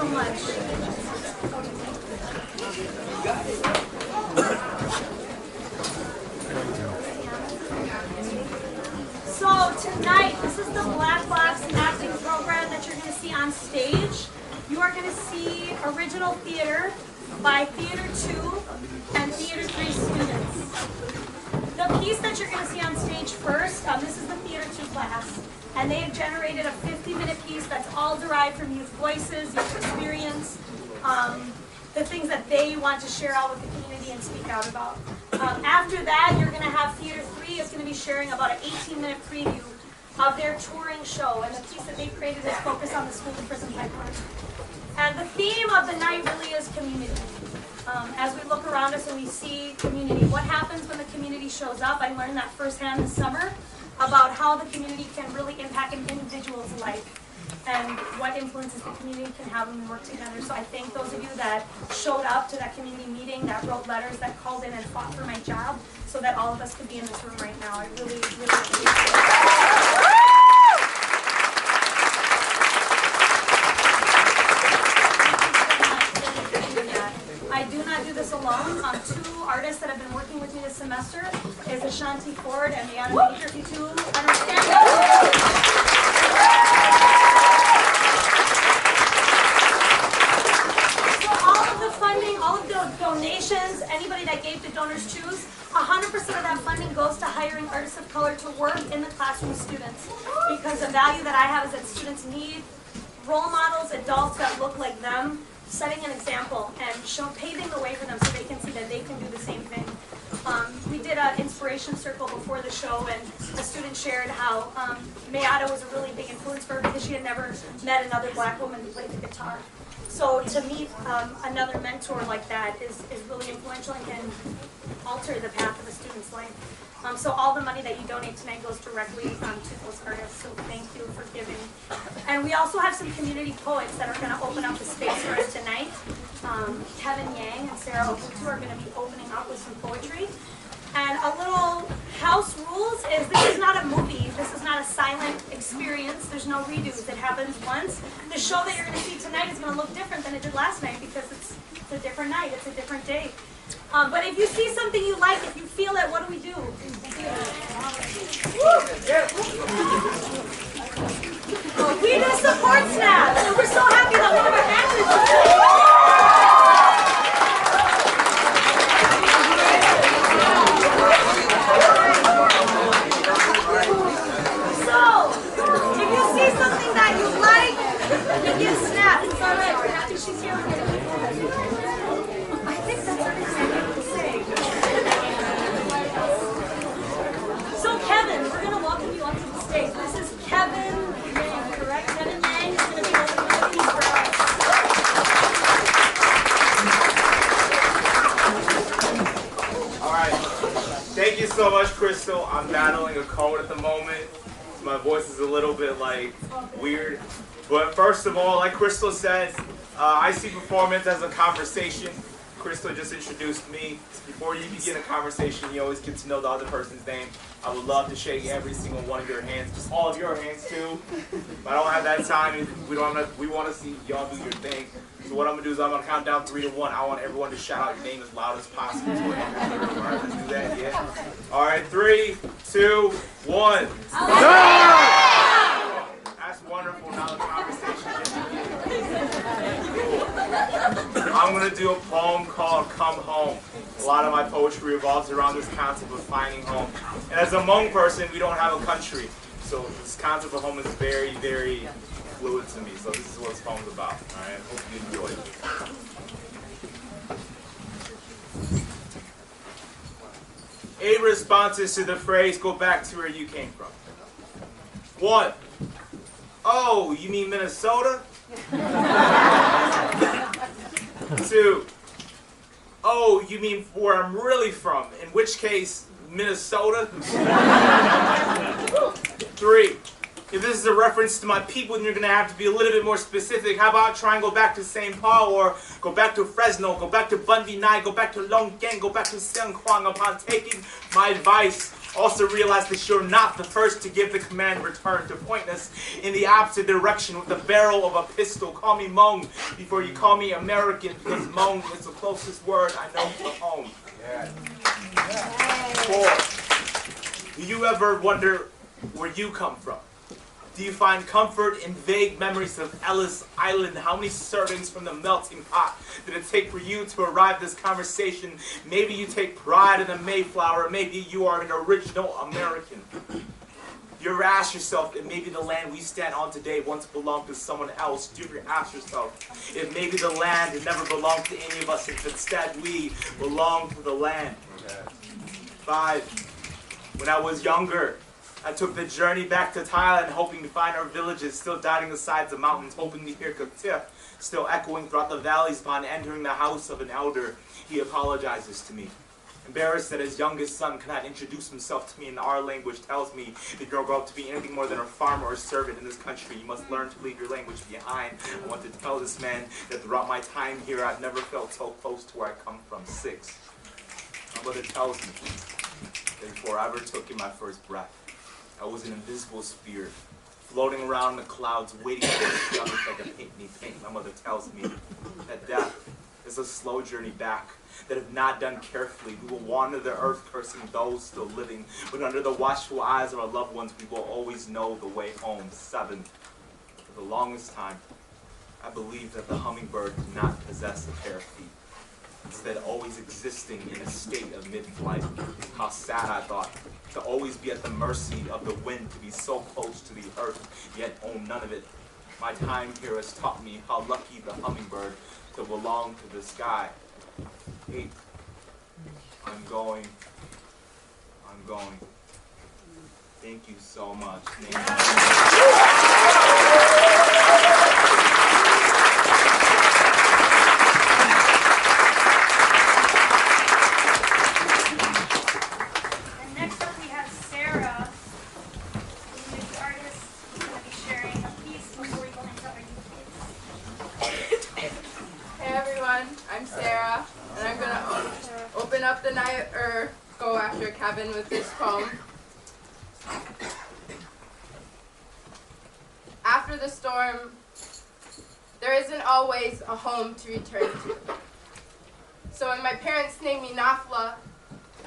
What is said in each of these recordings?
so much. So tonight, this is the Black Box acting program that you're going to see on stage. You are going to see original theater by Theater 2 and Theater 3 students. The piece that you're going to see on stage first, this is the Theater 2 class, and they have generated a 50-minute piece that's all derived from youth voices, youth experience, the things that they want to share out with the community and speak out about. After that, you're going to have Theater 3 is going to be sharing about an 18-minute preview of their touring show, and the piece that they've created is focused on the school to prison pipeline. And the theme of the night really is community. As we look around us and we see community, what happens when the community shows up? I learned that firsthand this summer about how the community can really impact an individual's life and what influences the community can have when we work together. So I thank those of you that showed up to that community meeting, that wrote letters, that called in and fought for my job so that all of us could be in this room right now. I really, really appreciate it. I do not do this alone. Two artists that have been working with me this semester is Ashanti Ford and Leanna Major. If you two understand that. So all of the funding, all of the donations, anybody that gave to Donors Choose, 100% of that funding goes to hiring artists of color to work in the classroom with students. Because the value that I have is that students need role models, adults that look like them, setting an example and paving the way for them so they can see that they can do the same thing. We did an inspiration circle before the show, and a student shared how Mayada was a really big influence for her because she had never met another black woman who played the guitar. So to meet another mentor like that is really influential and can alter the path of a student's life. So all the money that you donate tonight goes directly to those artists, so thank you for giving. And we also have some community poets that are going to open up the space for us tonight. Kevin Yang and Sarah Okutu are going to be opening up with some poetry. And a little house rules is this is not a movie, this is not a silent experience, there's no redos, it happens once. The show that you're going to see tonight is going to look different than it did last night because it's a different night, it's a different day. But if you see something you like, if you feel it, what do we do? We do support snaps, and we're so happy that one of our actors is here. So, if you see something that you like, you give snaps. It's all right. We're happy she's here. I think that's everything I have to say. So Kevin, we're going to welcome you onto the stage. This is Kevin Yang, correct? Kevin Yang is going to be opening the piece for us. All right. Thank you so much, Crystal. I'm battling a cold at the moment. My voice is a little bit weird. But first of all, like Crystal says, I see performance as a conversation. Crystal just introduced me. Before you begin a conversation, you always get to know the other person's name. I would love to shake every single one of your hands, just all of your hands too. But I don't have that time. We want to see y'all do your thing. So what I'm gonna do is I'm gonna count down 3 to 1. I want everyone to shout out your name as loud as possible. All right, let's do that. Yeah. All right, 3, 2, 1. That's wonderful. Now the conversation can begin. I'm going to do a poem called Come Home. A lot of my poetry revolves around this concept of finding home. And as a Hmong person, we don't have a country. So this concept of home is very, very fluid to me. So this is what this poem's about. All right, hope you enjoy it. A responses to the phrase, go back to where you came from. 1. Oh, you mean Minnesota? 2. Oh, you mean where I'm really from, in which case, Minnesota? 3. If this is a reference to my people, then you're going to have to be a little bit more specific. How about try and go back to St. Paul, or go back to Fresno, go back to Bundy Nye, go back to Long Gang, go back to Seung Kwang upon taking my advice Also realize that you're not the first to give the command return, to point us in the opposite direction with the barrel of a pistol. Call me Hmong before you call me American, because Hmong is the closest word I know to home. Yeah. 4. Do you ever wonder where you come from? Do you find comfort in vague memories of Ellis Island? How many servings from the melting pot did it take for you to arrive this conversation? Maybe you take pride in the Mayflower. Maybe you are an original American. You ever ask yourself if maybe the land we stand on today once belonged to someone else? Do you ever ask yourself if maybe the land had never belonged to any of us, if instead we belong to the land? 5. When I was younger, I took the journey back to Thailand, hoping to find our villages still dotting the sides of mountains, hoping to hear Kutia still echoing throughout the valleys. Upon entering the house of an elder, he apologizes to me. Embarrassed that his youngest son cannot introduce himself to me in our language, tells me that you don't grow up to be anything more than a farmer or a servant in this country. You must learn to leave your language behind. I want to tell this man that throughout my time here, I've never felt so close to where I come from. 6. My mother tells me that before I ever took in my first breath, I was an invisible spirit, floating around the clouds, waiting for the others like a paint me paint. My mother tells me that death is a slow journey back, that if not done carefully, we will wander the earth cursing those still living, but under the watchful eyes of our loved ones, we will always know the way home. 7. For the longest time, I believed that the hummingbird did not possess a pair of feet, instead always existing in a state of mid-flight. How sad, I thought, to always be at the mercy of the wind, to be so close to the earth, yet own none of it. My time here has taught me how lucky the hummingbird to belong to the sky. 8. I'm going. Thank you so much. Thank you. Kevin with this poem. After the storm, there isn't always a home to return to. So when my parents named me Nafla,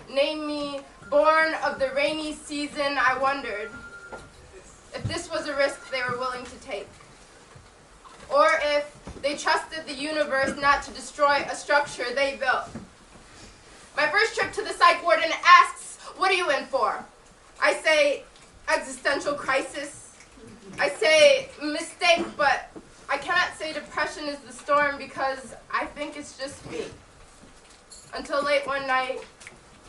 named me born of the rainy season, I wondered if this was a risk they were willing to take, or if they trusted the universe not to destroy a structure they built. My first trip to the psych ward and asks, "What are you in for?" I say, "Existential crisis." I say, "Mistake," but I cannot say depression is the storm because I think it's just me. Until late one night,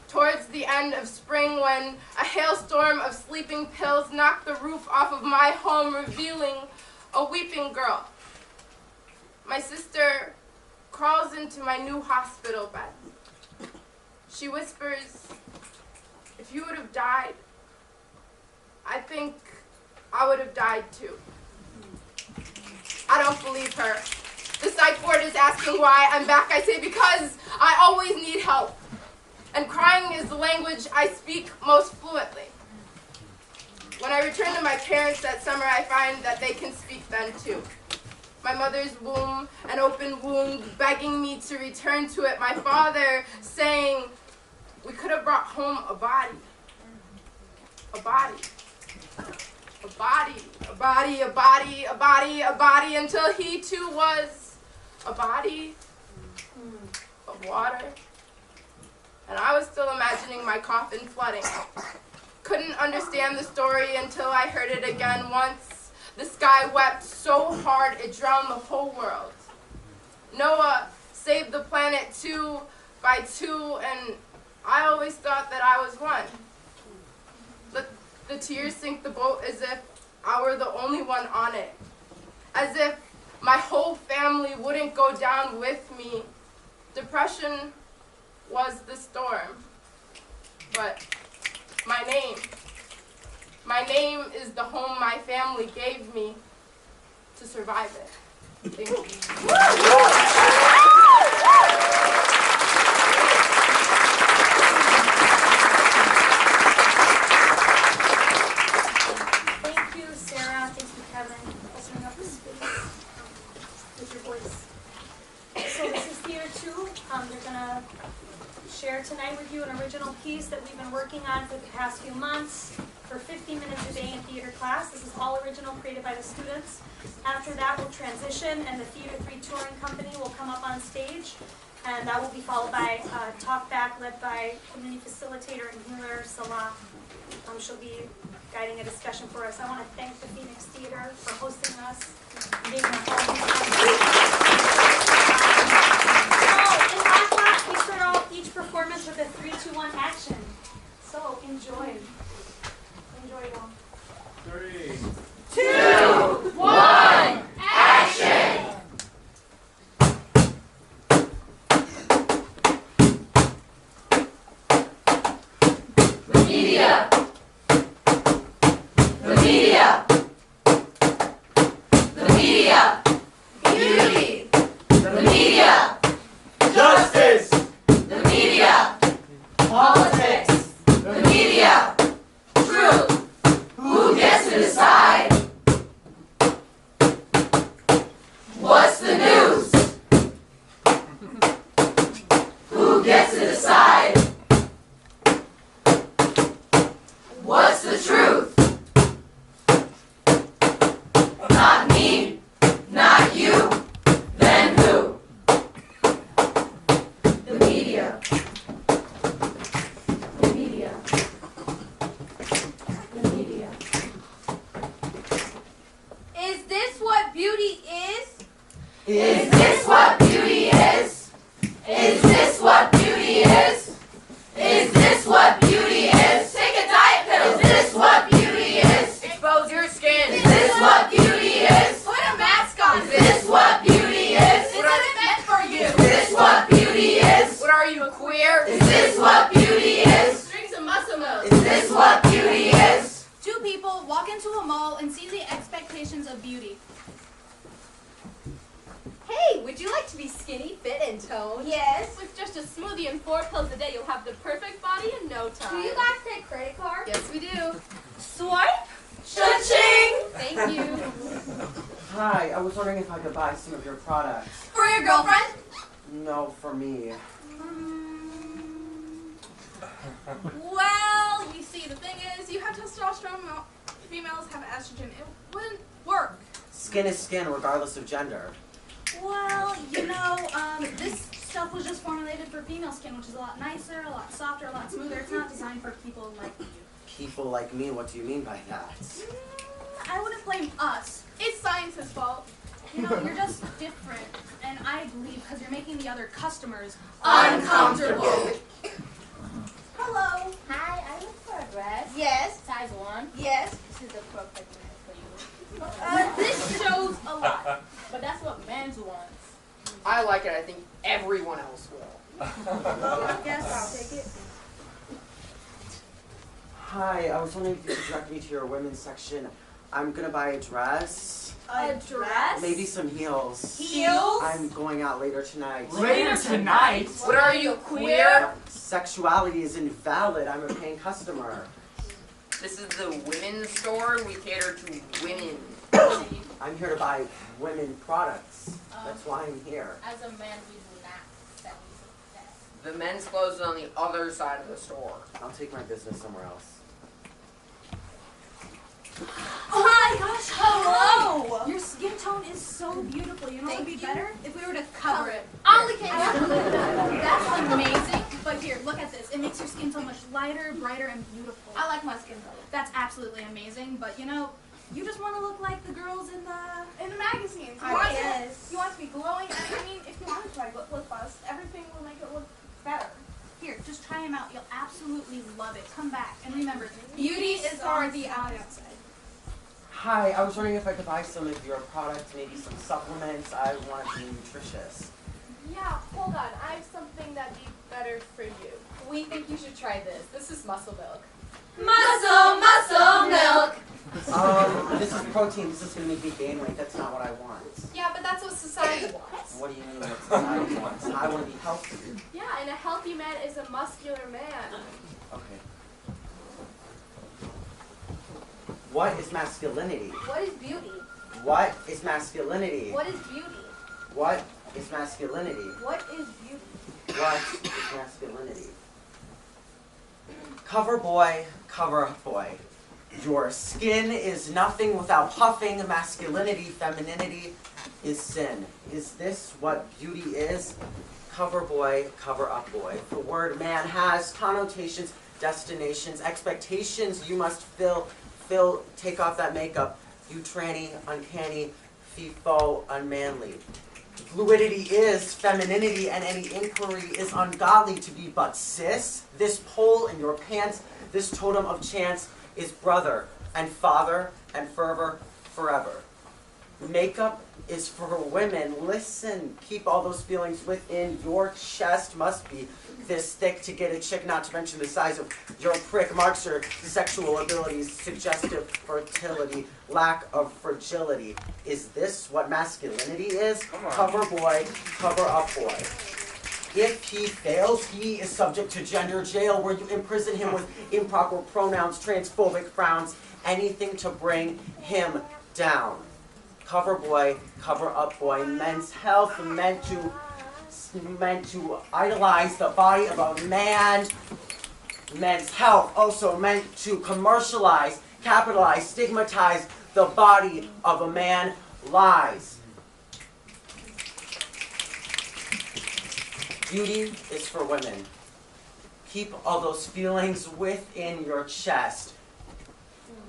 towards the end of spring, when a hailstorm of sleeping pills knocked the roof off of my home, revealing a weeping girl. My sister crawls into my new hospital bed. She whispers, "If you would have died, I think I would have died too." I don't believe her. The psych ward is asking why I'm back. I say, because I always need help. And crying is the language I speak most fluently. When I return to my parents that summer, I find that they can speak then too. My mother's womb, an open wound, begging me to return to it. My father saying, "We could have brought home a body. A body. A body. A body. A body. A body. A body," until he too was a body of water. And I was still imagining my coffin flooding. Couldn't understand the story until I heard it again once. The sky wept so hard it drowned the whole world. Noah saved the planet 2 by 2, and I always thought that I was one. But the tears sink the boat as if I were the only one on it. As if my whole family wouldn't go down with me. Depression was the storm. But my name is the home my family gave me to survive it. Thank you. So this is Theater 2. They're going to share tonight with you an original piece that we've been working on for the past few months for 15 minutes a day in theater class. This is all original, created by the students. After that, we'll transition, and the Theater 3 touring company will come up on stage, and that will be followed by a talk back led by community facilitator and healer Salah. She'll be guiding a discussion for us. I want to thank the Phoenix Theater for hosting us. In our class, we start off each performance with a 3, 2, 1 action. So enjoy. Enjoy, y'all. 3, 2, 1, action! The media. The media. The media. Beauty. The media. justice, The media. Politics. The media. Truth. Who gets to decide? What's the news? Who gets to decide? What's the truth? Not me, not you, then who? The media. The media. The media. Is this what beauty is? Is this what beauty is? Is this what beauty is? Is this what beauty is? Take a diet pill. Is this what beauty is? Expose your skin. Is this what beauty is? Put a mask on. Is this what beauty is? What are they meant for you? Is this what beauty is? What are you, queer? Is this what beauty is? Drink some muscle milk. Is this what beauty is? Two people walk into a mall and see the expectations of beauty. Hey, would you like to be skinny, fit, and toned? Yes. With just a smoothie and 4 pills a day, you'll have the perfect body in no time. Do you guys take credit cards? Yes, we do. Swipe. Cha-ching! Thank you. Hi, I was wondering if I could buy some of your products. For your girlfriend? No, for me. Well, you see, the thing is, you have testosterone, females have estrogen. It wouldn't work. Skin is skin, regardless of gender. Well, this stuff was just formulated for female skin, which is a lot nicer, a lot softer, a lot smoother. It's not designed for people like you. People like me, what do you mean by that? I wouldn't blame us. It's science's fault. You're just different, and I believe because you're making the other customers Uncomfortable. Hello. Hi, I look for a dress. Yes. Size 1. Yes. This is the perfect one for you. This shows a lot. But that's what men's wants. I like it. I think everyone else will. Yes, I'll take it. Hi, I was wondering if you could direct me to your women's section. I'm gonna buy a dress, A dress? maybe some heels. Heels? I'm going out later tonight. Later tonight? What are you, queer? Sexuality is invalid. I'm a paying customer. This is the women's store. We cater to women. I'm here to buy women products. That's why I'm here. As a man, we do not sell that. The men's clothes is on the other side of the store. I'll take my business somewhere else. Oh my gosh, hello! Your skin tone is so beautiful. You know what would be better? If we were to cover it. That's amazing. But here, look at this. It makes your skin so much lighter, brighter, and beautiful. I like my skin color. That's absolutely amazing. But you just want to look like the girls in the... In the magazines, You want to be glowing. I mean, if you want to try lip gloss, everything will make it look better. Here, just try them out. You'll absolutely love it. Come back. And remember, Beauty is on the outside. Hi, I was wondering if I could buy some of your products, maybe some supplements. I want to be nutritious. Yeah, hold on. I have something that'd be better for you. We think you should try this. This is muscle milk. Muscle milk. This is protein. This is going to make me gain weight. That's not what I want. Yeah, but that's what society wants. What do you mean what society wants? I want to be healthy. Yeah, and a healthy man is a muscular man. Okay. What is masculinity? What is beauty? What is masculinity? What is beauty? What is masculinity? What is beauty? What is masculinity? Cover boy, cover up boy. Your skin is nothing without puffing. Masculinity, femininity is sin. Is this what beauty is? Cover boy, cover up boy. The word man has connotations, destinations, expectations you must fill, take off that makeup. You tranny, uncanny, faux, unmanly. Fluidity is femininity, and any inquiry is ungodly to be but cis. This pole in your pants, this totem of chance is brother and father and fervor forever. Makeup is for women. Listen, keep all those feelings within. Your chest must be this thick to get a chick, not to mention the size of your prick. Marks your sexual abilities, suggestive fertility, lack of fragility. Is this what masculinity is? Cover boy, cover up boy. If he fails, he is subject to gender jail, where you imprison him with improper pronouns, transphobic frowns, anything to bring him down. Cover boy, cover up boy. Men's health meant to idolize the body of a man. Men's health also meant to commercialize, capitalize, stigmatize the body of a man. Lies. Beauty is for women. Keep all those feelings within your chest.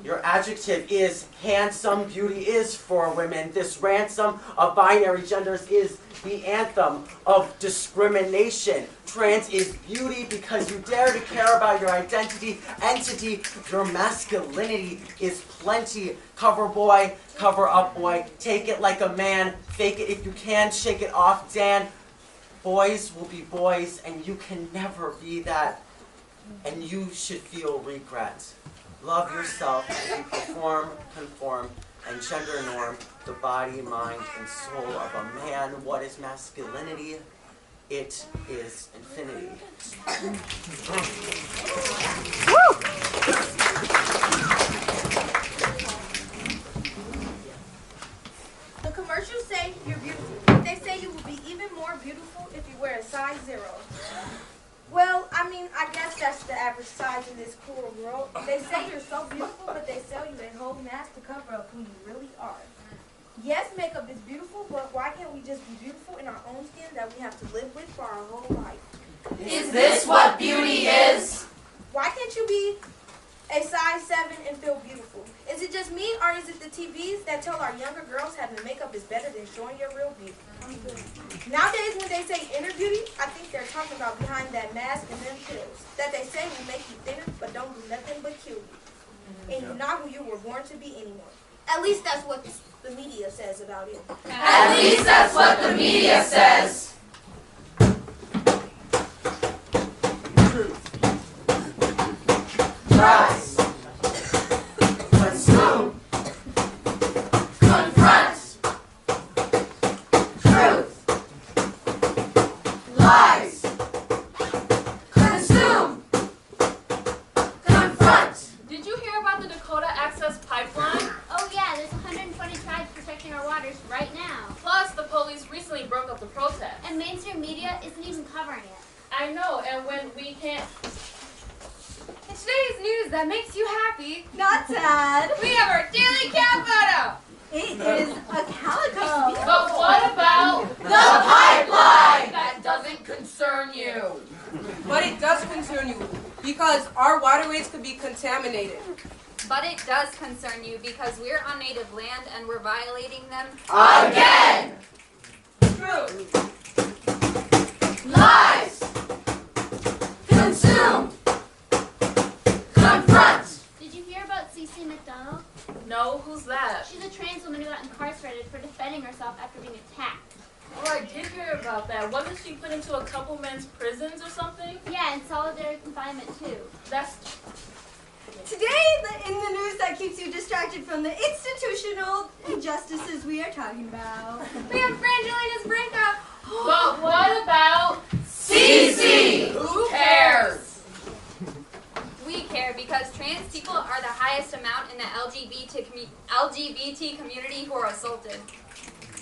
Your adjective is handsome. Beauty is for women. This ransom of binary genders is the anthem of discrimination. Trans is beauty because you dare to care about your identity, entity. Your masculinity is plenty. Cover boy, cover up boy. Take it like a man. Fake it if you can. Shake it off, Dan. Boys will be boys, and you can never be that. And you should feel regret. Love yourself as you perform, conform, and gender norm the body, mind, and soul of a man. What is masculinity? It is infinity. The commercials say you're beautiful. They say you will be even more beautiful if you wear a size 0. Well, I mean, I guess that's the average size in this cruel world. They say you're so beautiful, but they sell you a whole mask to cover up who you really are. Yes, makeup is beautiful, but why can't we just be beautiful in our own skin that we have to live with for our whole life? Is this what beauty is? Why can't you be a size 7 and feel beautiful? Is it just me, or is it the TVs that tell our younger girls having makeup is better than showing your real beauty? Nowadays, when they say inner beauty, I think they're talking about behind that mask and them pills that they say will make you thinner, but don't do nothing but kill you. And you're not who you were born to be anymore. At least that's what the media says about it. At least that's what the media says. Rise. Consume. Confront. Truth. Lies. Consume. Confront. Did you hear about the Dakota Access Pipeline? Oh yeah, there's 120 tribes protecting our waters right now. Plus, the police recently broke up the protest. And mainstream media isn't even covering it. I know, and when we can't... In today's news that makes you happy, Not sad. we have our daily cat photo. It is a calico. But what about... The pipeline! That doesn't concern you. But it does concern you, because our waterways could be contaminated. But it does concern you because we're on native land and we're violating them. Again! Truth. Lies! Consume! Confront! Did you hear about Cece McDonald? No, who's that? She's a trans woman who got incarcerated for defending herself after being attacked. Oh, I did hear about that. Wasn't she put into a couple men's prisons or something? Yeah, and solitary confinement too. That's... Today, in the news that keeps you distracted from the institutional injustices we are talking about. We have Brangelina's breakup. But what about... Cece! Who cares? We care because trans people are the highest amount in the LGBT community who are assaulted.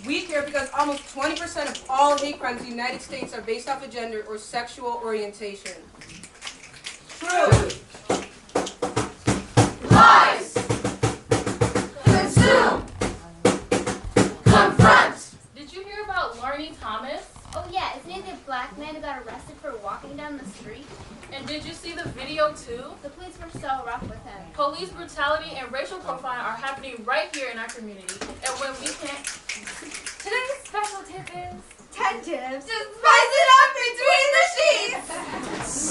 We care because almost 20% of all hate crimes in the United States are based off of gender or sexual orientation. True. Lies. Consume. Confront. Did you hear about Larney Thomas? Oh yeah, isn't it the black man who got arrested for walking down the street? And did you see the video too? The police were so rough with him. Police brutality and racial profiling are happening right here in our community. And when we can't... Today's special tip is 10 tips. just spice it up between the sheets.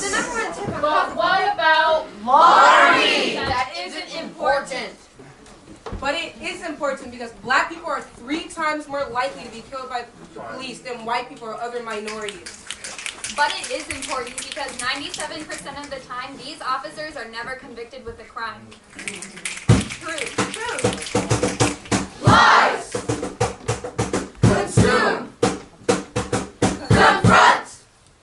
The number one tip. But what about... Larney! That isn't important. But it is important because black people are 3 times more likely to be killed by police than white people or other minorities. But it is important because 97% of the time, these officers are never convicted with a crime. True. Lies. Consume. Confront.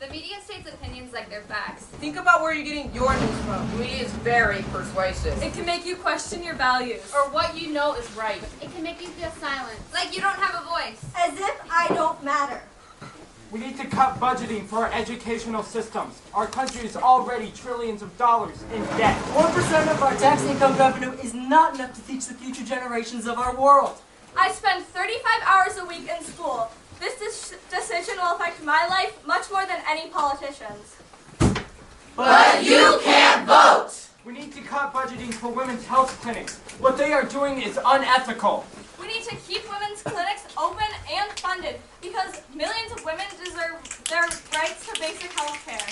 The media states opinions like they're facts. Think about where you're getting your news from. The media is very persuasive. It can make you question your values. Or what you know is right. It can make you feel silent. Like you don't have a voice. As if I don't matter. We need to cut budgeting for our educational systems. Our country is already trillions of dollars in debt. 1% of our tax income revenue is not enough to teach the future generations of our world. I spend 35 hours a week in school. This decision will affect my life much more than any politician's. But you can't vote. We need to cut budgeting for women's health clinics. What they are doing is unethical. We need to keep women's clinics open and funded because millions of women deserve their rights to basic health care.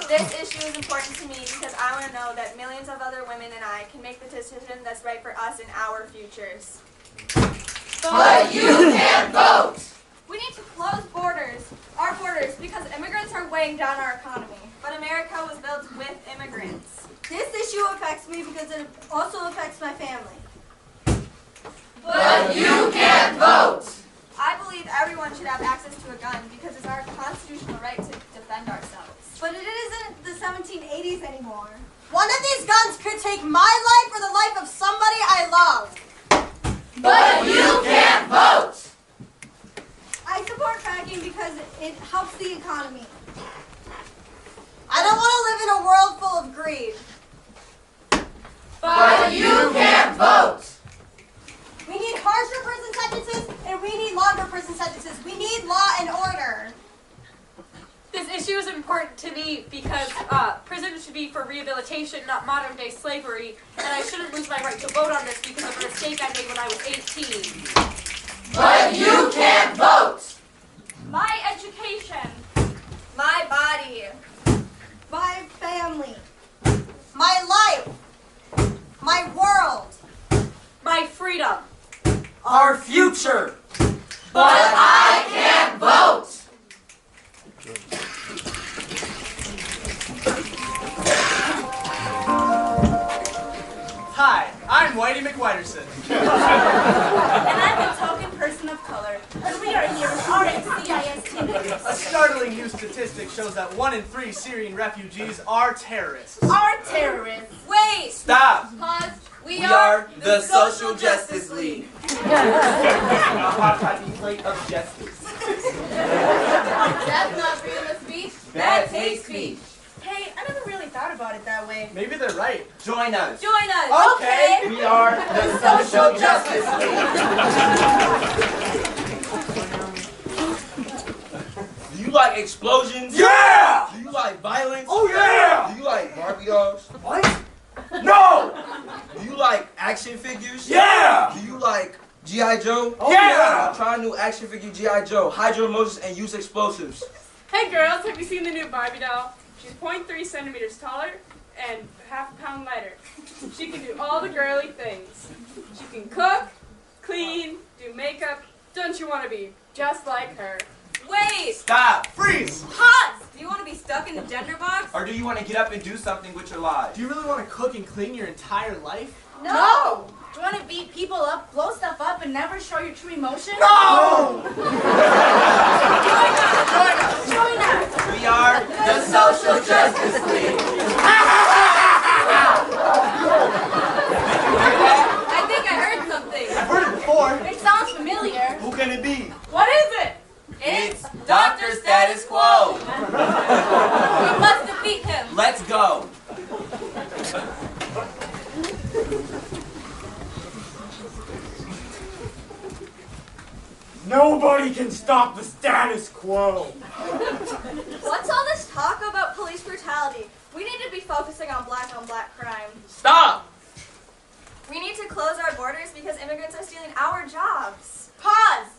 This issue is important to me because I want to know that millions of other women and I can make the decision that's right for us and our futures. But you can't vote. We need to close our borders, because immigrants are weighing down our economy. But America was built with immigrants. This issue affects me because it also affects my family. But you can't vote. I believe everyone should have access to a gun because it's our constitutional right to defend ourselves. But it isn't the 1780s anymore. One of these guns could take my life or the life of somebody I love. But you can't vote. I support fracking because it helps the economy. I don't want to live in a world full of greed. But you can't vote. We need harsher prison sentences and we need longer prison sentences. We need law and order. This issue is important to me because prison should be for rehabilitation, not modern day slavery, and I shouldn't lose my right to vote on this because of a mistake I made when I was 18. But you can't vote. My education. My body. My family. My life. My world. My freedom. Our future. But I can't vote. Hi, I'm Whitey McWhiterson. And I'm a token person of color. And we are here with RACIS. A startling new statistic shows that 1 in 3 Syrian refugees are terrorists. Are terrorists. Wait! Stop! Pause. We are the Social Justice League. A hot toddy plate of justice. That's not freedom of speech. That's hate speech. Hey, I never really thought about it that way. Maybe they're right. Join us. Join us. Okay. We are the Social Justice League. Do you like explosions? Yeah! Do you like violence? Oh yeah! Do you like Barbie dolls? What? No! Do you like action figures? Yeah! Do you like G.I. Joe? Oh, yeah! Try a new action figure G.I. Joe. Hydro emotions and use explosives. Hey girls, have you seen the new Barbie doll? She's 0.3 centimeters taller and half a pound lighter. She can do all the girly things. She can cook, clean, do makeup. Don't you want to be just like her? Wait. Stop. Freeze! Pause. Do you want to be stuck in a gender box? Or do you want to get up and do something with your lives? Do you really want to cook and clean your entire life? No! Do you want to beat people up, blow stuff up, and never show your true emotion? No! Join us! We are The Social Justice League. I think I heard something. I've heard it before. It sounds familiar. Who can it be? status quo. We must defeat him. Let's go. Nobody can stop the status quo. What's all this talk about police brutality? We need to be focusing on black crime. Stop. We need to close our borders because immigrants are stealing our jobs. Pause!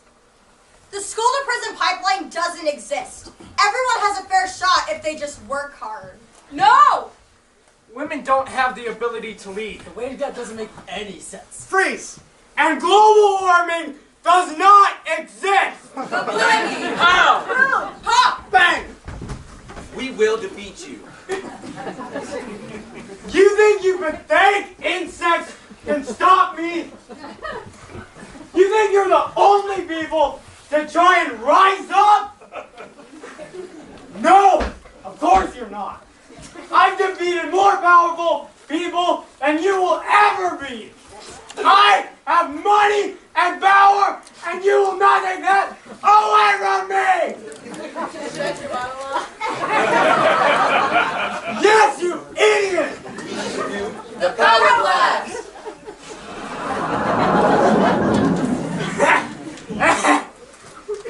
The school to prison pipeline doesn't exist. Everyone has a fair shot if they just work hard. No! Women don't have the ability to lead. The way to that doesn't make any sense. Freeze! And global warming does not exist! How? Ha! Bang! We will defeat you. You think you pathetic insects can stop me? You think you're the only people to try and rise up? No! Of course you're not. I've defeated more powerful people than you will ever be. I have money and power, and you will not take that away from me! Yes, you idiot! The power blast!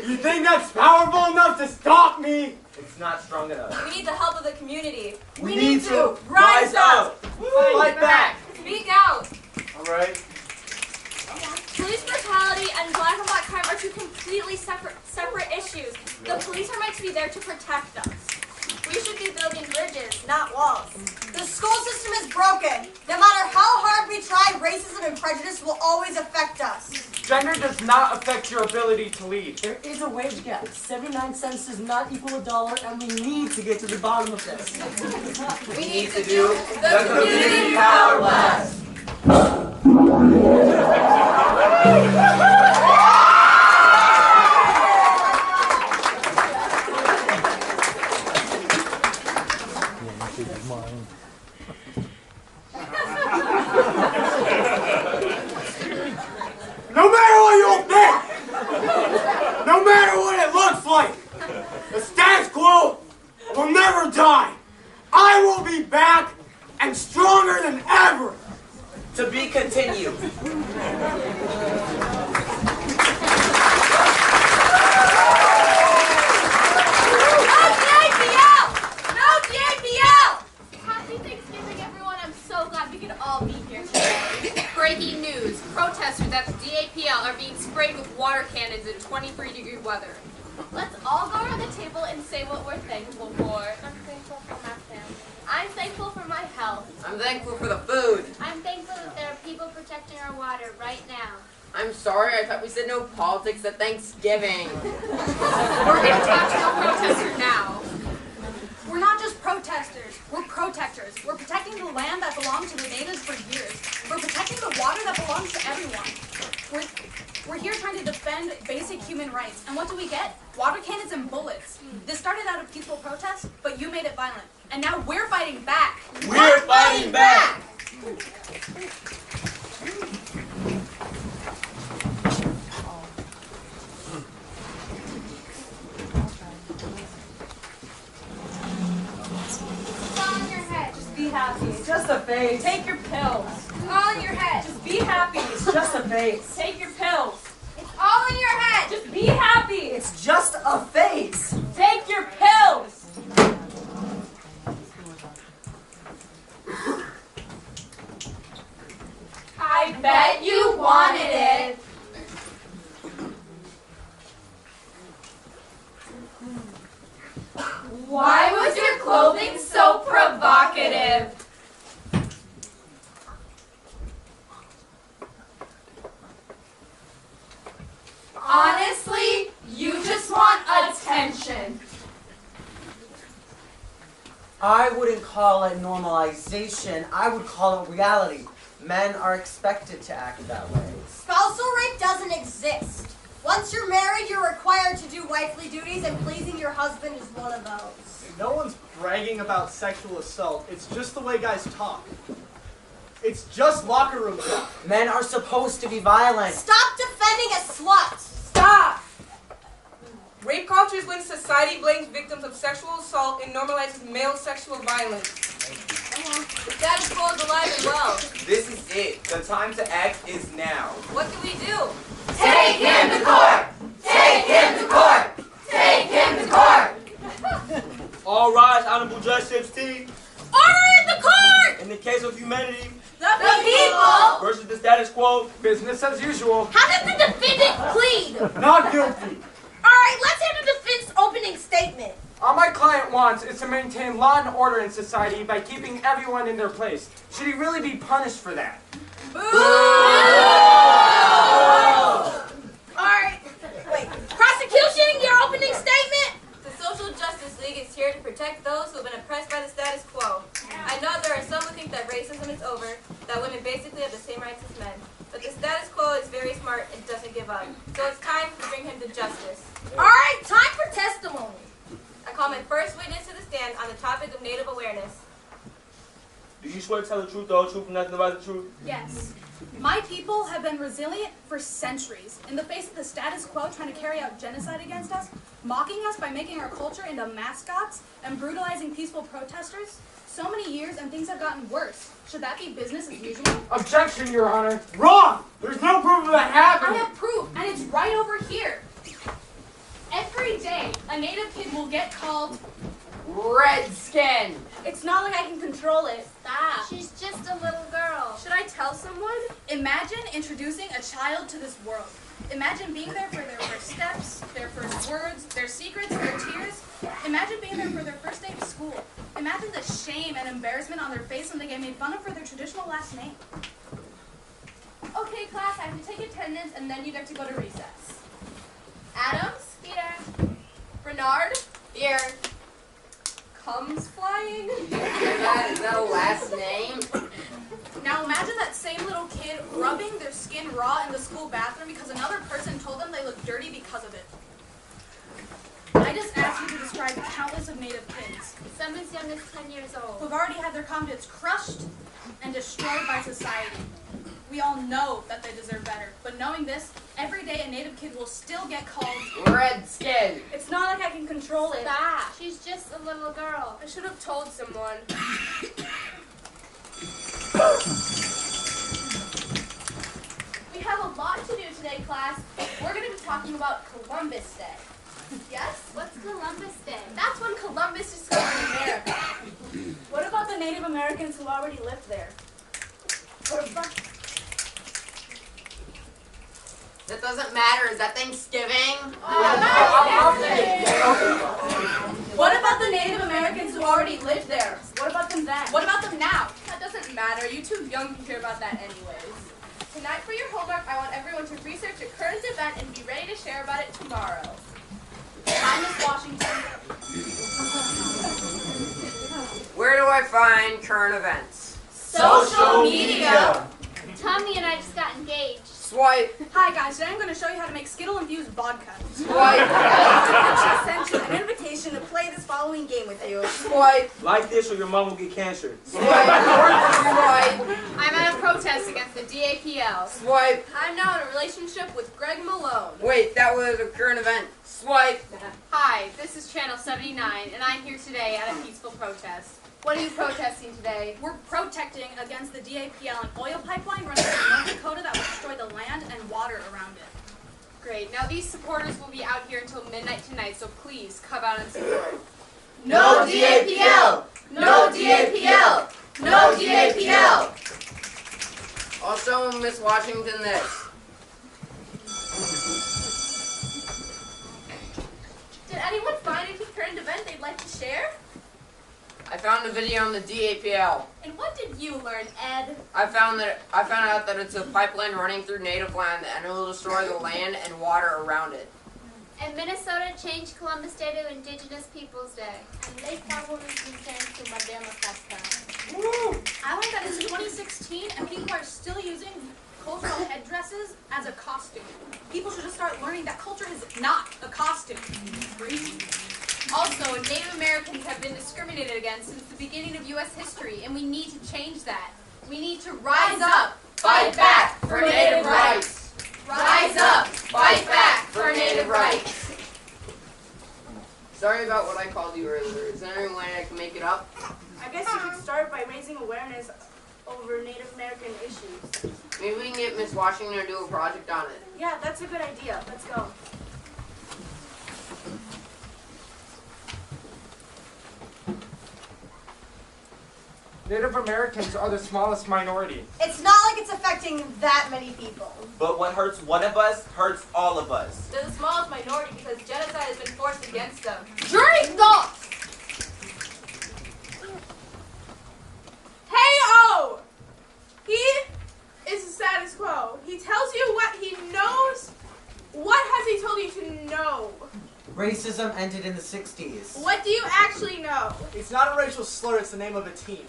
You think that's powerful enough to stop me? It's not strong enough. We need the help of the community. We need to rise up. Fight back. Speak out. All right. Police brutality and black crime are two completely separate issues. The police are meant to be there to protect us. We should be building bridges, not walls. The school system is broken. No matter how hard we try, racism and prejudice will always affect us. Gender does not affect your ability to lead. There is a wage gap. 79 cents does not equal $1, and we need to get to the bottom of this. We need to do the community power blast. No matter what you think, no matter what it looks like, the status quo will never die. I will be back and stronger than ever. To be continued. Happy Thanksgiving, everyone. I'm so glad we could all be here today. Breaking news. Protesters at the DAPL are being sprayed with water cannons in 23-degree weather. Let's all go around the table and say what we're thankful for. I'm thankful for my family. I'm thankful for my health. I'm thankful for the food. I'm thankful that there are people protecting our water right now. I'm sorry, I thought we said no politics at Thanksgiving. We're going to talk to the protester now. We're not just protesters, we're protectors. We're protecting the land that belonged to the natives for years. We're protecting the water that belongs to everyone. We're here trying to defend basic human rights. And what do we get? Water cannons and bullets. This started out of peaceful protest, but you made it violent. And now we're fighting back. We're fighting back! Be happy. It's just a phase. Take your pills. It's all in your head. Just be happy. It's just a phase. Take your pills. It's all in your head. Just be happy. It's just a phase. Take your pills. I bet you wanted it. Why was your clothing so provocative? Honestly, you just want attention. I wouldn't call it normalization. I would call it reality. Men are expected to act that way. Spousal rape doesn't exist. Once you're married, you're required to do wifely duties, and pleasing your husband is one of those. No one's bragging about sexual assault. It's just the way guys talk. It's just locker room talk. Men are supposed to be violent. Stop defending a slut! Stop! Rape culture is when society blames victims of sexual assault and normalizes male sexual violence. The status quo is alive and well. This is it. The time to act is now. What do we do? Take him to court! Take him to court! Take him to court! All rise, Honorable Judge 16. Order in the court! In the case of humanity The people! versus the status quo, Business as usual. How does the defendant plead? Not guilty. Alright, let's hear the defense opening statement. All my client wants is to maintain law and order in society by keeping everyone in their place. Should he really be punished for that? Alright, wait. Prosecution, your opening statement? The Social Justice League is here to protect those who have been oppressed by the status quo. I know there are some who think that racism is over, that women basically have the same rights as men. But the status quo is very smart and doesn't give up. So it's time to bring him to justice. Alright, time for testimony. I call my first witness to the stand on the topic of Native awareness. do you swear to tell the truth, the whole truth, and nothing but the truth? Yes. My people have been resilient for centuries. In the face of the status quo trying to carry out genocide against us, mocking us by making our culture into mascots, and brutalizing peaceful protesters, so many years and things have gotten worse. Should that be business as usual? Objection, Your Honor. Wrong! There's no proof of that happening. I have proof, and it's right over here. Every day, a Native kid will get called Redskin. It's not like I can control it. Stop. She's just a little girl. Should I tell someone? Imagine introducing a child to this world. Imagine being there for their first steps, their first words, their secrets, their tears. Imagine being there for their first day of school. Imagine the shame and embarrassment on their face when they get made fun of for their traditional last name. Okay, class, I have to take attendance and then you get to go to recess. Adams? Here. Bernard? Here. Comes flying? Is that a last name? Now imagine that same little kid rubbing their skin raw in the school bathroom because another person told them they look dirty because of it. I just asked you to describe countless of Native kids Some as young as 10 years old. who've already had their confidence crushed and destroyed by society. We all know that they deserve better, but knowing this, every day a Native kid will still get called Redskin. It's not like I can control it. Stop. She's just a little girl. I should have told someone. We have a lot to do today, class. We're going to be talking about Columbus Day. Yes? What's Columbus Day? That's when Columbus discovered America. What about the Native Americans who already lived there? What about... That doesn't matter. Is that Thanksgiving? What about the Native Americans who already lived there? What about them then? What about them now? That doesn't matter. You're too young to hear about that anyways. Tonight for your homework, I want everyone to research a current event and be ready to share about it tomorrow. Hi, Miss Washington. Where do I find current events? Social media. Tommy and I just got engaged. Swipe. Hi guys, today I'm going to show you how to make Skittle-infused vodka. Swipe. She sent you an invitation to play this following game with you. Swipe. Like this or your mom will get cancer. Swipe. Swipe. I'm at a protest against the DAPL. Swipe. I'm now in a relationship with Greg Malone. Wait, that was a current event. Swipe. Hi, this is Channel 79, and I'm here today at a peaceful protest. What are you protesting today? We're protesting against the DAPL, an oil pipeline running through North Dakota that will destroy the land and water around it. Great. Now these supporters will be out here until midnight tonight, so please come out and support. No DAPL! No DAPL! No DAPL! I'll show Miss Washington this. Did anyone find any current event they'd like to share? I found a video on the DAPL. And what did you learn, Ed? I found out that it's a pipeline running through native land and it will destroy the land and water around it. And Minnesota changed Columbus Day to Indigenous Peoples Day. And they probably changed to Madema Festa. I learned that it's 2016 and people are still using cultural headdresses as a costume. People should just start learning that culture is not a costume. Also, Native Americans have been discriminated against since the beginning of U.S. history, and we need to change that. We need to rise up, Fight back for Native rights! rise up, Fight back for Native rights! Sorry about what I called you earlier. Is there any way I can make it up? I guess you could start by raising awareness over Native American issues. Maybe we can get Miss Washington to do a project on it. Yeah, that's a good idea. Let's go. Native Americans are the smallest minority. It's not like it's affecting that many people. But what hurts one of us hurts all of us. They're the smallest minority because genocide has been forced against them. Drink thoughts! Hey-O! He is the status quo. He tells you what he knows. What has he told you to know? Racism ended in the 60s. What do you actually know? It's not a racial slur, it's the name of a team.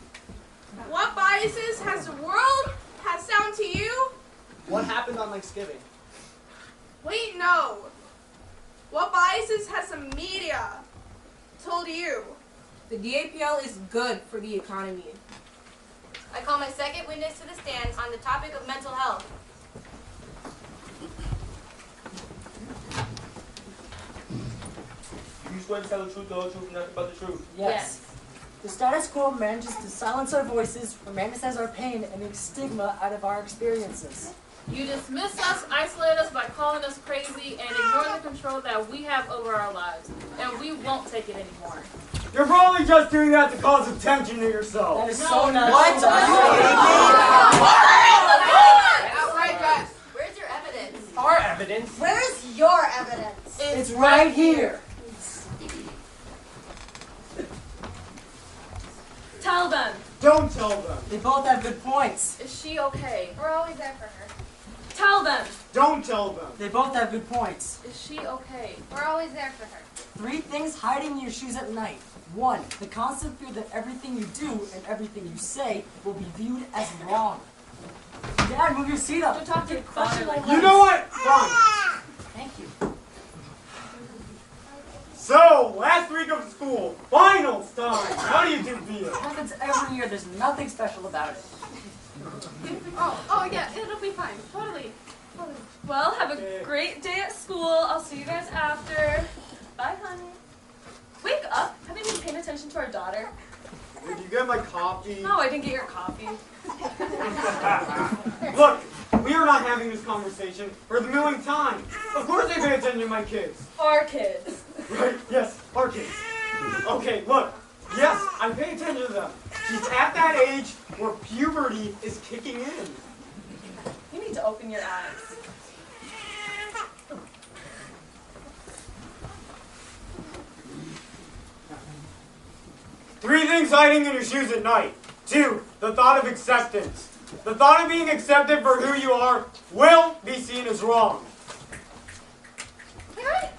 What biases has the world passed down to you? What happened on Thanksgiving? Wait, no. What biases has the media told you? The DAPL is good for the economy. I call my second witness to the stand on the topic of mental health. You swear to tell the truth, the whole truth, and nothing but the truth. Yes. The status quo manages to silence our voices, romanticize our pain, and make stigma out of our experiences. You dismiss us, isolate us by calling us crazy, and ignore the control that we have over our lives. And we won't take it anymore. You're probably just doing that to cause attention to yourself. That is so not What? Outright, guys. Where's your evidence? Our evidence. Where's your evidence? It's right here. Tell them. Don't tell them. They both have good points. Is she okay? We're always there for her. Tell them. Don't tell them. They both have good points. Is she okay? We're always there for her. 3 things hiding in your shoes at night. 1, the constant fear that everything you do and everything you say will be viewed as wrong. Dad, move your seat up. Don't talk to your father like You know what? Fine. Thank you. So, last week of school, finals time. How do you two feel? It happens every year. There's nothing special about it. Oh yeah, it'll be fine. Totally. Well, have a great day at school. I'll see you guys after. Bye, honey. Wake up. Haven't you been paying attention to our daughter? Did you get my coffee? No, I didn't get your coffee. Look, we are not having this conversation for the millionth time. Of course they pay attention to my kids. Our kids. Right, yes, our kids. Okay, look. Yes, I pay attention to them. She's at that age where puberty is kicking in. You need to open your eyes. Three things hiding in your shoes at night. 2, the thought of acceptance. The thought of being accepted for who you are will be seen as wrong.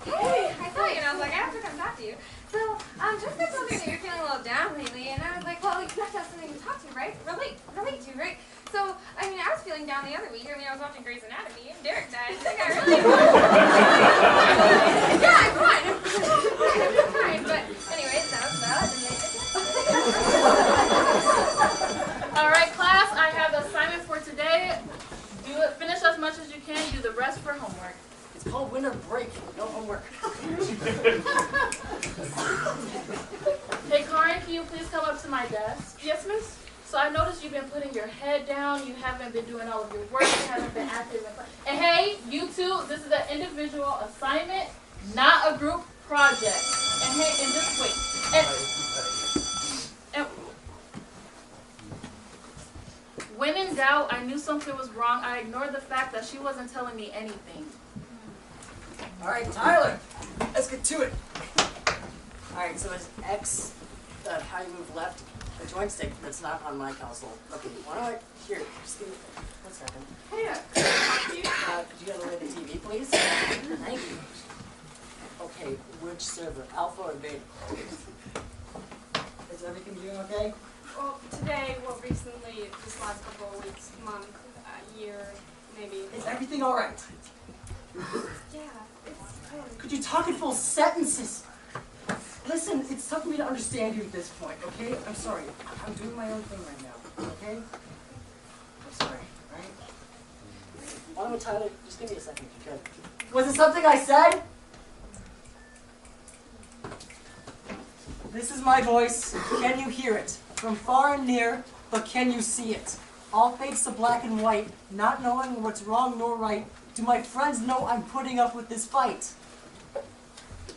Hey, I saw you and I was like, I have to come talk to you. So, Jessica told me that you're feeling a little down lately, and I was like, well, you have to have something to talk to, right? Relate to, right? So, I mean, I was feeling down the other week. I mean, I was watching Grey's Anatomy, and Derek died. I got really yeah, I'm fine. I'm fine. But anyways, that was bad. All right, class, I have the assignment for today. Do it. Finish as much as you can. Do the rest for homework. It's called winter break. No homework. Hey, Karen, can you please come up to my desk? Yes, miss? So I noticed you've been putting your head down. You haven't been doing all of your work. You haven't been active. And hey, you two, this is an individual assignment, not a group project. And hey, and just wait. And when in doubt, I knew something was wrong. I ignored the fact that she wasn't telling me anything. All right, Tyler, let's get to it. All right, so is X how you move left? A joint stick that's not on my console. Okay, why don't I, here, just give me 1 second. Hey, Could you get away the TV, please? Thank you. Okay, which server, alpha or beta? Is everything doing okay? well, today, well, recently, this last couple of weeks, month, year, maybe. Is everything all right? Yeah, it's totally. Could you talk in full sentences? Listen, it's tough for me to understand you at this point, okay? I'm sorry. I'm doing my own thing right now, okay? I'm sorry, right? Why don't Tyler, just give me a second, okay? Was it something I said? This is my voice. Can you hear it? From far and near, but can you see it? All fades to black and white, not knowing what's wrong nor right. Do my friends know I'm putting up with this fight?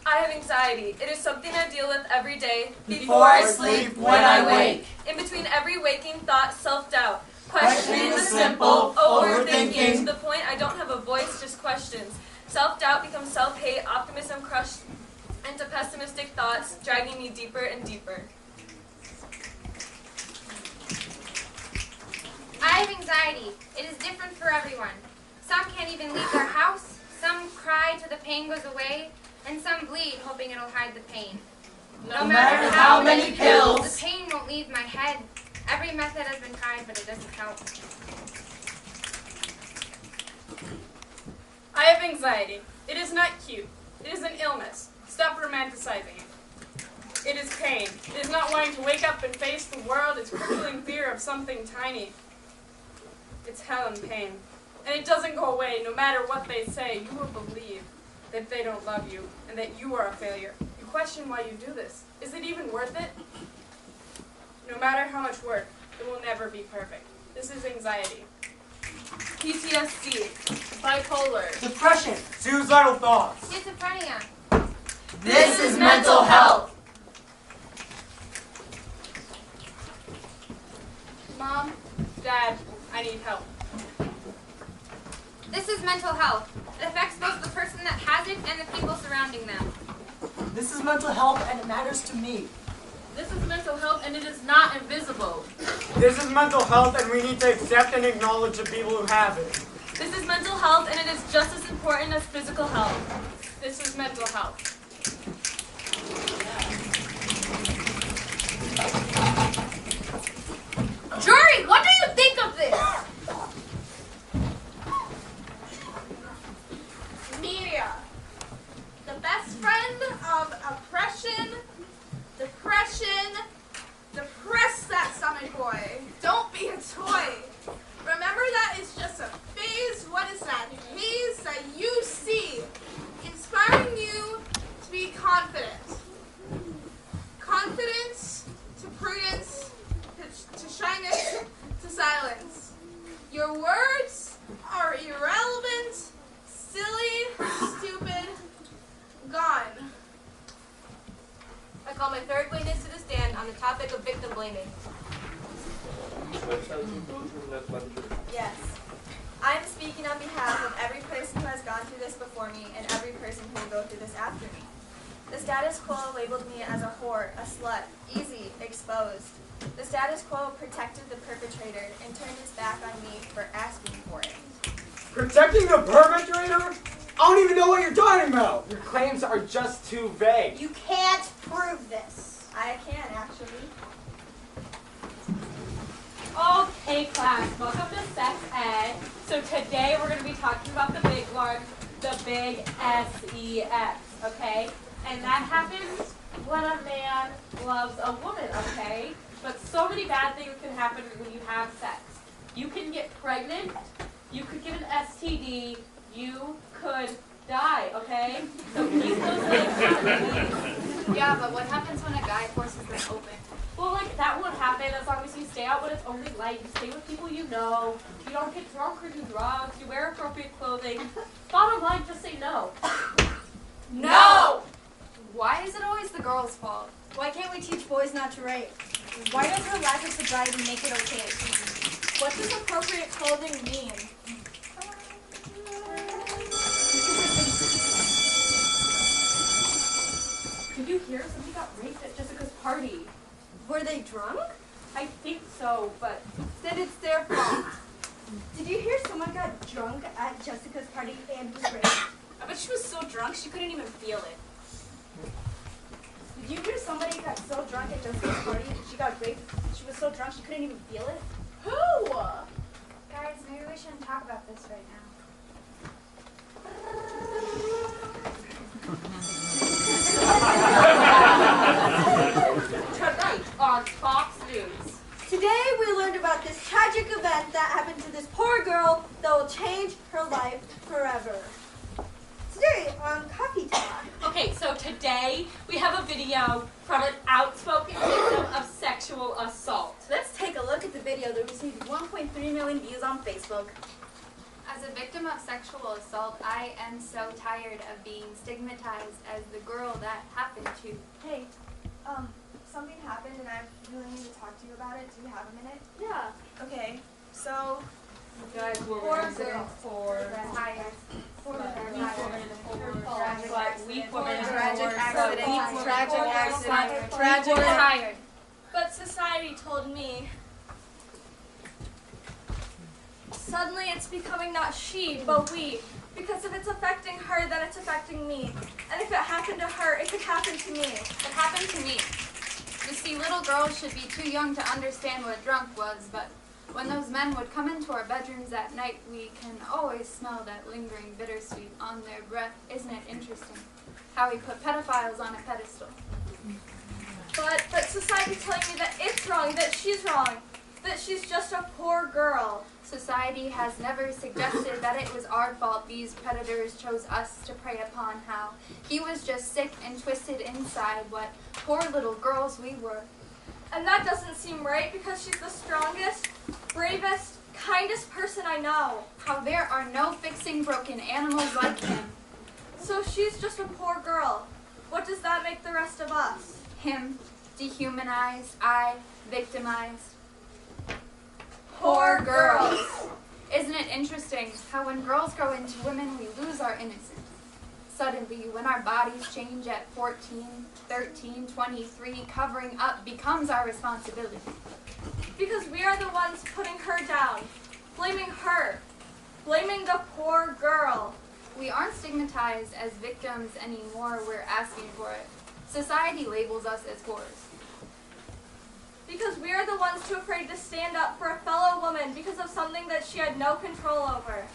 I have anxiety. It is something I deal with every day. Before I sleep, when I wake. In between every waking thought, self-doubt. Questioning the simple, overthinking. To the point I don't have a voice, just questions. Self-doubt becomes self-hate, optimism crushed into pessimistic thoughts, dragging me deeper and deeper. I have anxiety. It is different for everyone. Some can't even leave their house, some cry till the pain goes away, and some bleed hoping it'll hide the pain. No matter how many pills, the pain won't leave my head. Every method has been tried, but it doesn't help. I have anxiety. It is not cute. It is an illness. Stop romanticizing it. It is pain. It is not wanting to wake up and face the world. It's crippling fear of something tiny. It's hell and pain. And it doesn't go away no matter what they say. You will believe that they don't love you and that you are a failure. You question why you do this. Is it even worth it? No matter how much work, it will never be perfect. This is anxiety. PTSD. Bipolar. Depression. Suicidal thoughts. Schizophrenia. This is mental health. Mom, Dad, I need help. This is mental health. It affects both the person that has it and the people surrounding them. This is mental health and it matters to me. This is mental health and it is not invisible. This is mental health and we need to accept and acknowledge the people who have it. This is mental health and it is just as important as physical health. This is mental health. Jury, what do you think of this? Media. The best friend of oppression, depression. Depress that stomach, boy. Don't be a toy. Remember that it's just a phase. What is that haze that you see? Inspiring you to be confident. Confidence to prudence, to shyness, to silence. Your words are irrelevant, silly, stupid, gone. I call my third witness to the stand on the topic of victim blaming. Yes. I am speaking on behalf of every person who has gone through this before me and every person who will go through this after me. The status quo labeled me as a whore, a slut, easy, exposed. The status quo protected the perpetrator and turned his back on me for asking for it. Protecting the perpetrator? I don't even know what you're talking about. Your claims are just too vague. You can't prove this. I can, actually. Okay, class, welcome to Sex Ed. So today we're going to be talking about the big one, the big SEX, okay? And that happens when a man loves a woman, okay? But so many bad things can happen when you have sex. You can get pregnant, you could get an STD, you could die, okay? So keep those things out, please. Yeah, but what happens when a guy forces them open? Well, like, that won't happen as long as you stay out when it's only light. You stay with people you know. You don't get drunk or do drugs. You wear appropriate clothing. Bottom line, just say no. No! Why is it always the girl's fault? Why can't we teach boys not to rape? Why does her lack of sobriety make it okay? What does appropriate clothing mean? Did you hear somebody got raped at Jessica's party? Were they drunk? I think so, but Then it's their fault. Did you hear someone got drunk at Jessica's party and was raped? I bet she was so drunk she couldn't even feel it. Did you hear somebody got so drunk at Jessica's party that she got raped? She was so drunk she couldn't even feel it? Who? Guys, maybe we shouldn't talk about this right now. tonight on Fox News. Today we learned about this tragic event that happened to this poor girl that will change her life forever. Today on Coffee Talk. Okay, so today we have a video from an outspoken victim of sexual assault. Let's take a look at the video that received 1.3 million views on Facebook. As a victim of sexual assault, I am so tired of being stigmatized as the girl that happened to. Hey, something happened and I really need to talk to you about it. Do you have a minute? Yeah. Okay, so Guys, we're poor in girl. Tired. weak women, Tragic accident. Tragic tired. But society told me. Suddenly it's becoming not she, but we. Because if it's affecting her, then it's affecting me. And if it happened to her, it could happen to me. It happened to me. You see, little girls should be too young to understand what drunk was, but when those men would come into our bedrooms at night, we can always smell that lingering bittersweet on their breath. Isn't it interesting how we put pedophiles on a pedestal? But society's telling me that it's wrong, that she's wrong, that she's just a poor girl. Society has never suggested that it was our fault these predators chose us to prey upon, how he was just sick and twisted inside, what poor little girls we were. And that doesn't seem right because she's the strongest, bravest, kindest person I know. How there are no fixing broken animals like him. So she's just a poor girl. What does that make the rest of us? Him, dehumanized, I, victimized. Poor girls. Isn't it interesting how when girls grow into women, we lose our innocence? Suddenly, when our bodies change at 14, 13, 23, covering up becomes our responsibility. Because we are the ones putting her down, blaming her, blaming the poor girl. We aren't stigmatized as victims anymore, we're asking for it. Society labels us as whores. Because we are the ones too afraid to stand up for a fellow woman because of something that she had no control over.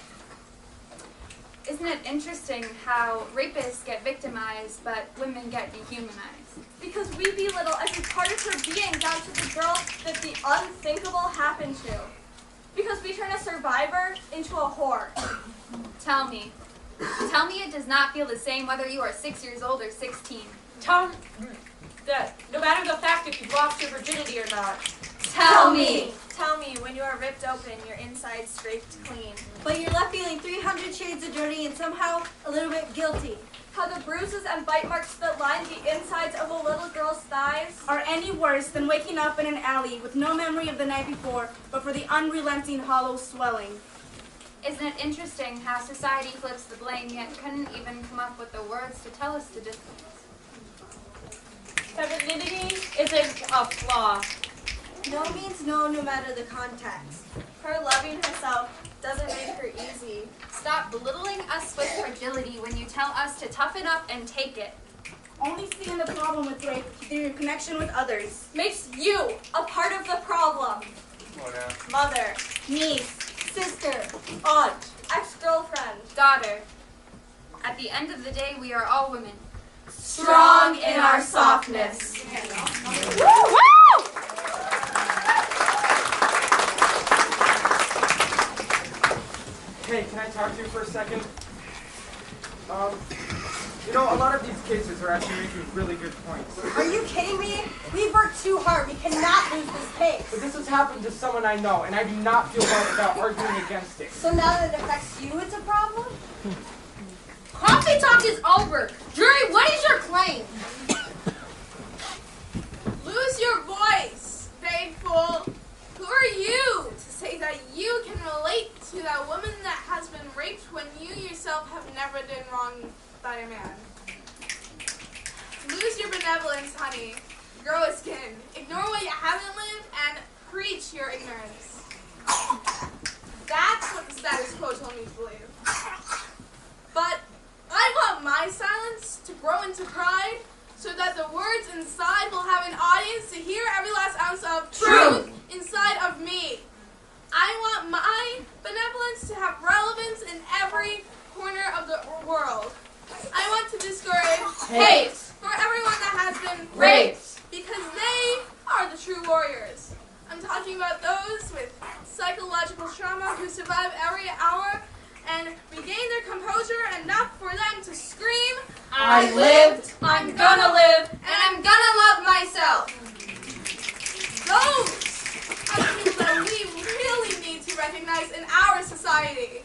Isn't it interesting how rapists get victimized, but women get dehumanized? Because we belittle every part of her being down to the girl that the unthinkable happened to. Because we turn a survivor into a whore. Tell me it does not feel the same whether you are 6 years old or 16. Tell me that no matter the fact if you've lost your virginity or not. Tell me when you are ripped open, your insides scraped clean. But you're left feeling 300 shades of dirty and somehow a little bit guilty. How the bruises and bite marks that line the insides of a little girl's thighs are any worse than waking up in an alley with no memory of the night before, but for the unrelenting hollow swelling. Isn't it interesting how society flips the blame, yet couldn't even come up with the words to tell us to distance? Femininity isn't a flaw. No means no, no matter the context. Her loving herself doesn't make her easy. Stop belittling us with fragility when you tell us to toughen up and take it. Only seeing the problem with rape through your connection with others makes you a part of the problem. Mother, niece, sister, aunt, ex-girlfriend, daughter. At the end of the day, we are all women. Strong in our softness. Woo! Hey, can I talk to you for a second? You know, a lot of these cases are actually making really good points. Are you kidding me? We've worked too hard. We cannot lose this case. But this has happened to someone I know, and I do not feel right about arguing against it. So now that it affects you, it's a problem? Coffee talk is over. Jury, what is your claim? Lose your voice, faithful. Who are you to say that you can relate to that woman that has been raped when you yourself have never been wronged by a man? Lose your benevolence, honey. Grow a skin. Ignore what you haven't lived and preach your ignorance. That's what the status quo told me to believe. But I want my silence to grow into pride so that the words inside will have an audience to hear every last ounce of truth inside of me. I want my benevolence to have relevance in every corner of the world. I want to discourage hate for everyone that has been raped because they are the true warriors. I'm talking about those with psychological trauma who survive every hour and regain their composure enough for them to scream, I lived, I'm gonna live, and I'm gonna love myself. Those are things that we really need to recognize in our society.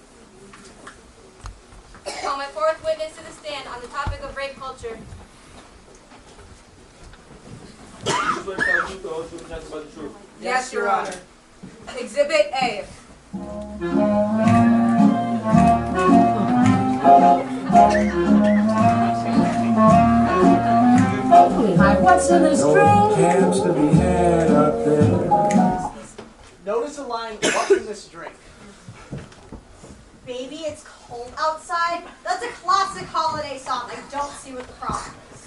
Call my fourth witness to the stand on the topic of rape culture. Yes, Your Honor. Exhibit A. What's in this drink? Camps to be had up there. Notice the line, what's in this drink? Baby, it's cold outside. That's a classic holiday song. I don't see what the problem is.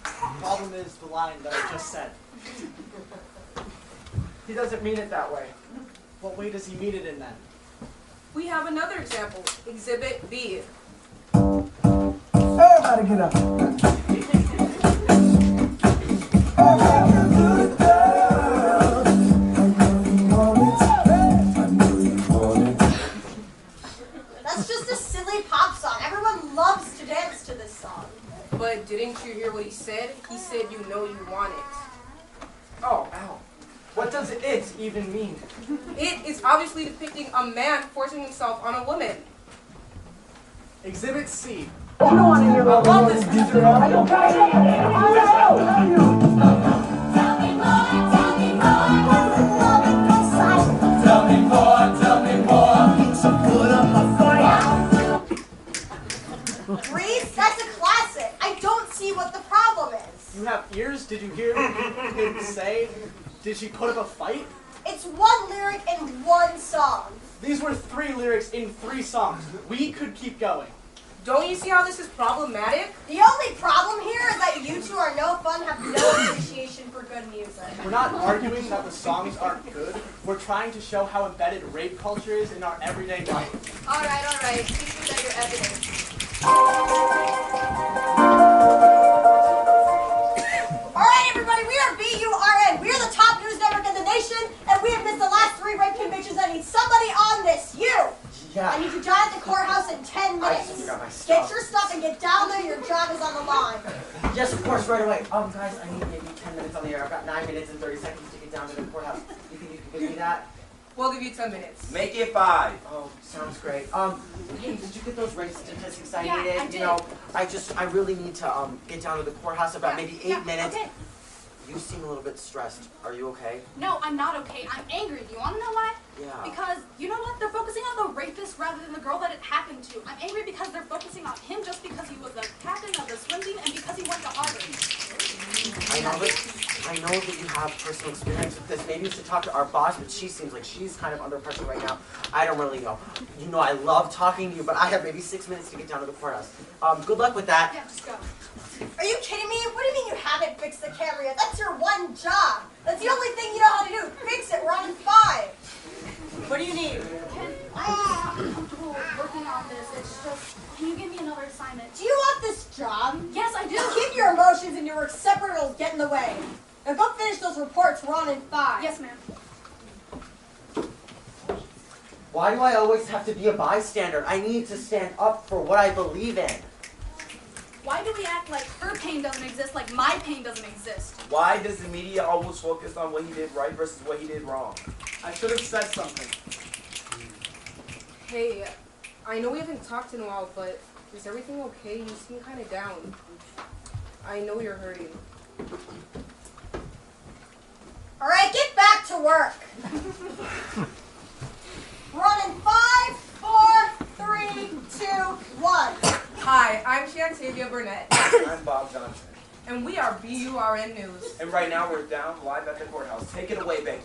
The problem is the line that I just said. He doesn't mean it that way. What way does he mean it in then? We have another example. Exhibit B. Everybody get up. That's just a silly pop song. Everyone loves to dance to this song. But didn't you hear what he said? He said you know you want it. Oh, ow. What does it even mean? It is obviously depicting a man forcing himself on a woman. Exhibit C. I love this music. Reese, that's a classic. I don't see what the problem is. You have ears? Did you hear him say? Did she put up a fight? It's one lyric in one song. These were 3 lyrics in 3 songs. We could keep going. Don't you see how this is problematic? The only problem here is that you two are no fun, have no appreciation for good music. We're not arguing that the songs aren't good. We're trying to show how embedded rape culture is in our everyday life. All right. Please present your evidence. Alright everybody, we are BURN. We are the top news network in the nation, and we have missed the last 3 rape convictions. I need somebody on this. You! Yeah. I need you down at the courthouse in 10 I minutes. just forgot my stuff. Get your stuff and get down there. Your job is on the line. Yes, of course, right away. Guys, I need maybe 10 minutes on the air. I've got 9 minutes and 30 seconds to get down to the courthouse. You think you can give me that? We'll give you 10 minutes. Make it 5. Oh, sounds great. Hey, did you get those rape statistics I Yeah, needed? I did. You know, I really need to get down to the courthouse about maybe 8 minutes. Okay. You seem a little bit stressed. Are you okay? No, I'm not okay. I'm angry. Do you want to know why? Yeah. Because, you know what? They're focusing on the rapist rather than the girl that it happened to. I'm angry because they're focusing on him just because he was the captain of the swim team and because he went to Harvard. I know that you have personal experience with this. Maybe you should talk to our boss, but she seems like she's kind of under pressure right now. I don't really know. You know, I love talking to you, but I have maybe 6 minutes to get down to the courthouse. Good luck with that. Yeah, just go. Are you kidding me? What do you mean you haven't fixed the camera yet? That's your one job. That's the only thing you know how to do. Fix it. We're on 5. What do you need? I'm not comfortable working on this. It's just, can you give me another assignment? Do you want this job? Yes, I do. Just keep your emotions and your work separate or it'll get in the way. Now go finish those reports. We're on in 5. Yes, ma'am. Why do I always have to be a bystander? I need to stand up for what I believe in. Why do we act like her pain doesn't exist, like my pain doesn't exist? Why does the media always focus on what he did right versus what he did wrong? I should have said something. Hey, I know we haven't talked in a while, but is everything okay? You seem kind of down. I know you're hurting. All right, get back to work. We're on in 5, 4, 3, 2, 1. Hi, I'm Shantavia Burnett. I'm Bob Johnson. And we are BURN News. And right now we're down live at the courthouse. Take it away, Becky.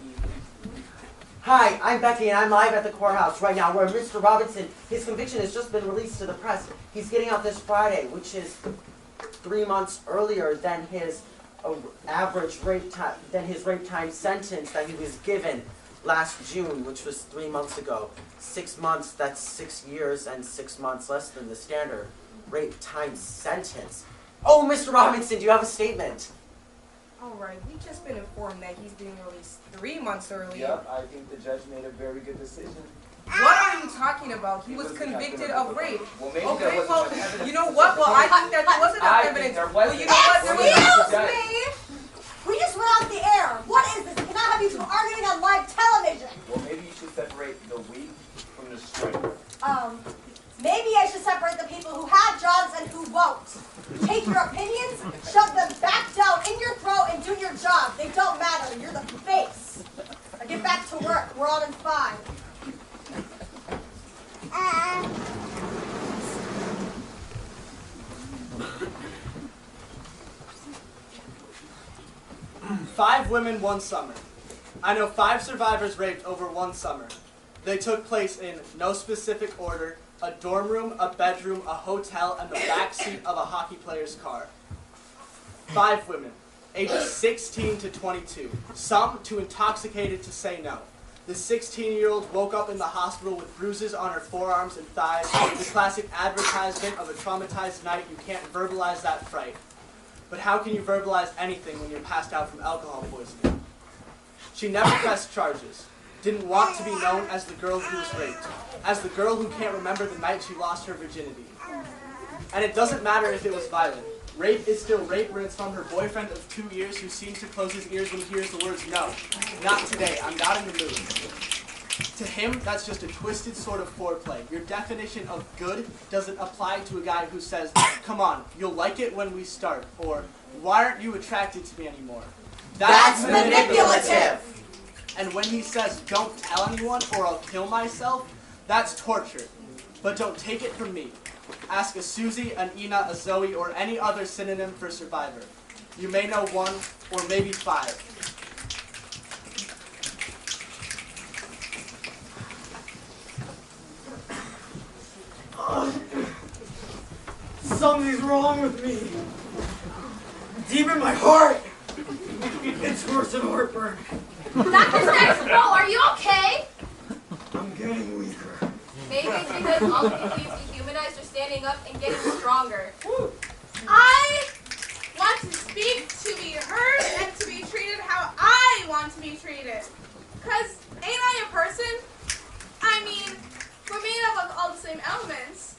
Hi, I'm Becky, and I'm live at the courthouse right now where Mr. Robinson, his conviction has just been released to the press. He's getting out this Friday, which is 3 months earlier than his rape time sentence that he was given last June, which was 3 months ago. 6 months, that's 6 years and 6 months less than the standard rape time sentence. Oh, Mr. Robinson, do you have a statement? All right, we've just been informed that he's being released 3 months early. Yep, I think the judge made a very good decision. What are you talking about? He was convicted of rape. Well, maybe Okay, there wasn't well, enough evidence. you know what? Well, I think that there was enough I think evidence. there Well, wasn't. you know what? There was Excuse me! We just went off the air. What is this? I cannot have you two arguing on live television. Well, maybe you should separate the weak from the strength. Maybe I should separate the people who have jobs and who won't. Take your opinions, shove them back down in your throat, and do your job. They don't matter. You're the face. Now get back to work. We're on in 5. 5 women, 1 summer. I know 5 survivors raped over 1 summer. They took place in no specific order: a dorm room, a bedroom, a hotel, and the back seat of a hockey player's car. 5 women, ages 16 to 22, some too intoxicated to say no. The 16-year-old woke up in the hospital with bruises on her forearms and thighs, the classic advertisement of a traumatized night. You can't verbalize that fright. But how can you verbalize anything when you're passed out from alcohol poisoning? She never pressed charges, didn't want to be known as the girl who was raped, as the girl who can't remember the night she lost her virginity. And it doesn't matter if it was violent. Rape is still rape when it's from her boyfriend of 2 years who seems to close his ears when he hears the words, "No, not today, I'm not in the mood." To him, that's just a twisted sort of foreplay. Your definition of good doesn't apply to a guy who says, "Come on, you'll like it when we start," or "Why aren't you attracted to me anymore?" That's manipulative. And when he says, "Don't tell anyone or I'll kill myself," that's torture. But don't take it from me. Ask a Susie, an Ina, a Zoe, or any other synonym for survivor. You may know 1 or maybe 5. Something's wrong with me. Deep in my heart, it's worse than heartburn. Dr. Stack's are you okay? I'm getting weaker. Maybe it's because all of you being dehumanized are standing up and getting stronger. I want to speak, to be heard, and to be treated how I want to be treated. Because ain't I a person? I mean, we're made up of all the same elements.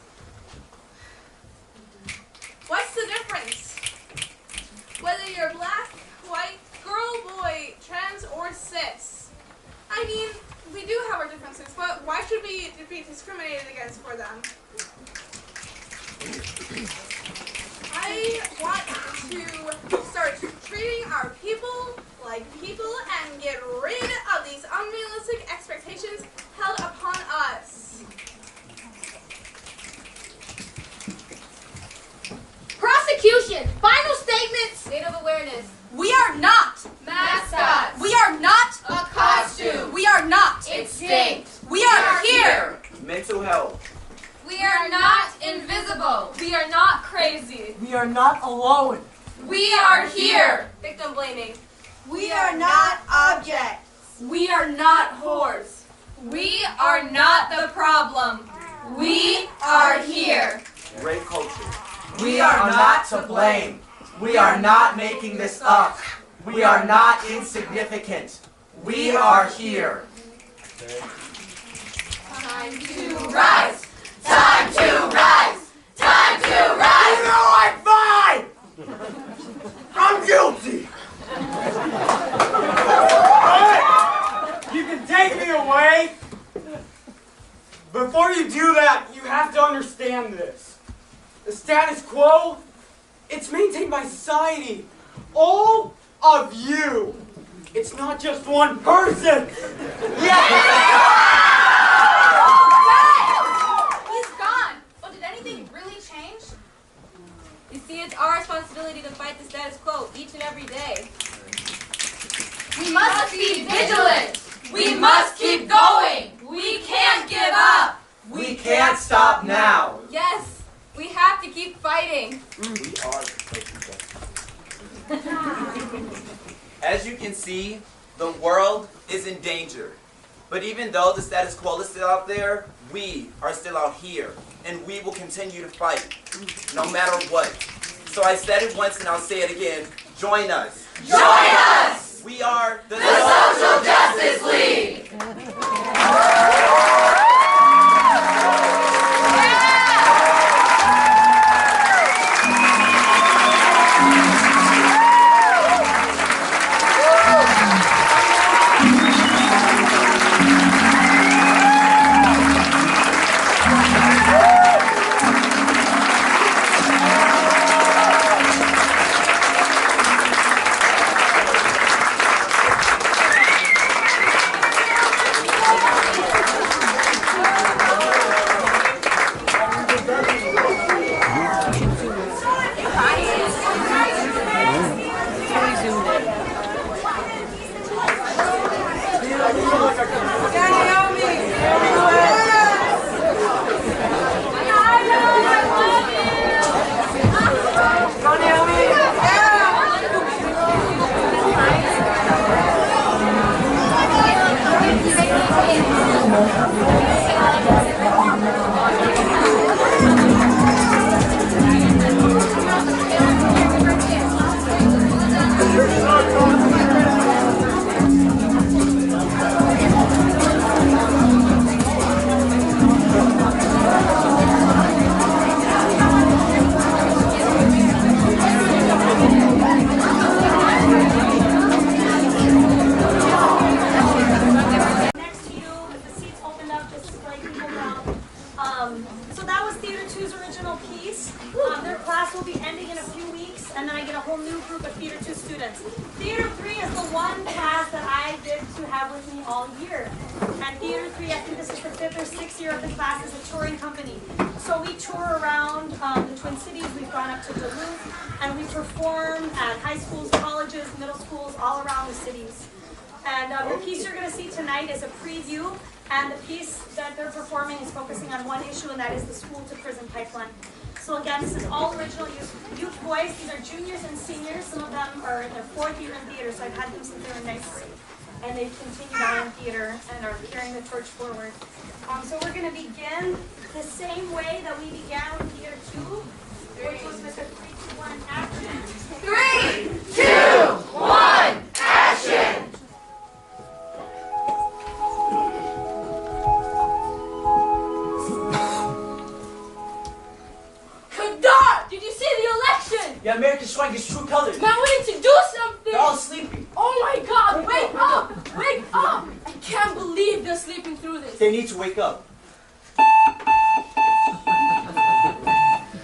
What's the difference? Whether you're black, white, girl, boy, trans, or cis. I mean, we do have our differences, but why should we be discriminated against for them? I want to start treating our people like people and get rid of these unrealistic expectations held upon us. Prosecution! Final statements! State of awareness. We are not mascots. We are not a costume. We are not extinct. We are here. Mental health. We are not invisible. We are not crazy. We are not alone. We are here. Victim blaming. We are not objects. We are not whores. We are not the problem. We are here. Rape culture. We are not to blame. We are not making this up. We are not insignificant. We are here. Time to rise. Time to rise. Time to rise. You know I'm fine. I'm guilty. But you can take me away. Before you do that, you have to understand this. The status quo, it's maintained by society. All of you. It's not just one person. Yeah! He's gone. But did anything really change? You see, it's our responsibility to fight the status quo each and every day. We must be vigilant. We must keep going. We can't give up. We can't stop now. Yes, we have to keep fighting. We are social justice. As you can see, the world is in danger. But even though the status quo is still out there, we are still out here. And we will continue to fight, no matter what. So I said it once and I'll say it again. Join us. Join us. We are the Social Justice League. it. Theater 3 is the one class that I get to have with me all year. And Theater 3, I think this is the 5th or 6th year of the class, is a touring company. So we tour around the Twin Cities. We've gone up to Duluth, and we perform at high schools, colleges, middle schools, all around the cities. And the piece you're going to see tonight is a preview, and the piece that they're performing is focusing on one issue, and that is the school to prison pipeline. So again, this is all original youth voice. These are juniors and seniors. Some of them are in their 4th year in theater, so I've had them since they were in 9th grade. And they've continued on in theater and are carrying the torch forward. So we're going to begin the same way that we began with Theater 2, which was with a 3, 2, 1, action. 3, 2, 1, action! Kadar! Did you see the election? Yeah, America's showing its true colors. Man, we need to do something! They're all sleeping. Oh my God, wake up! Wake up! I can't believe they're sleeping through this. They need to wake up.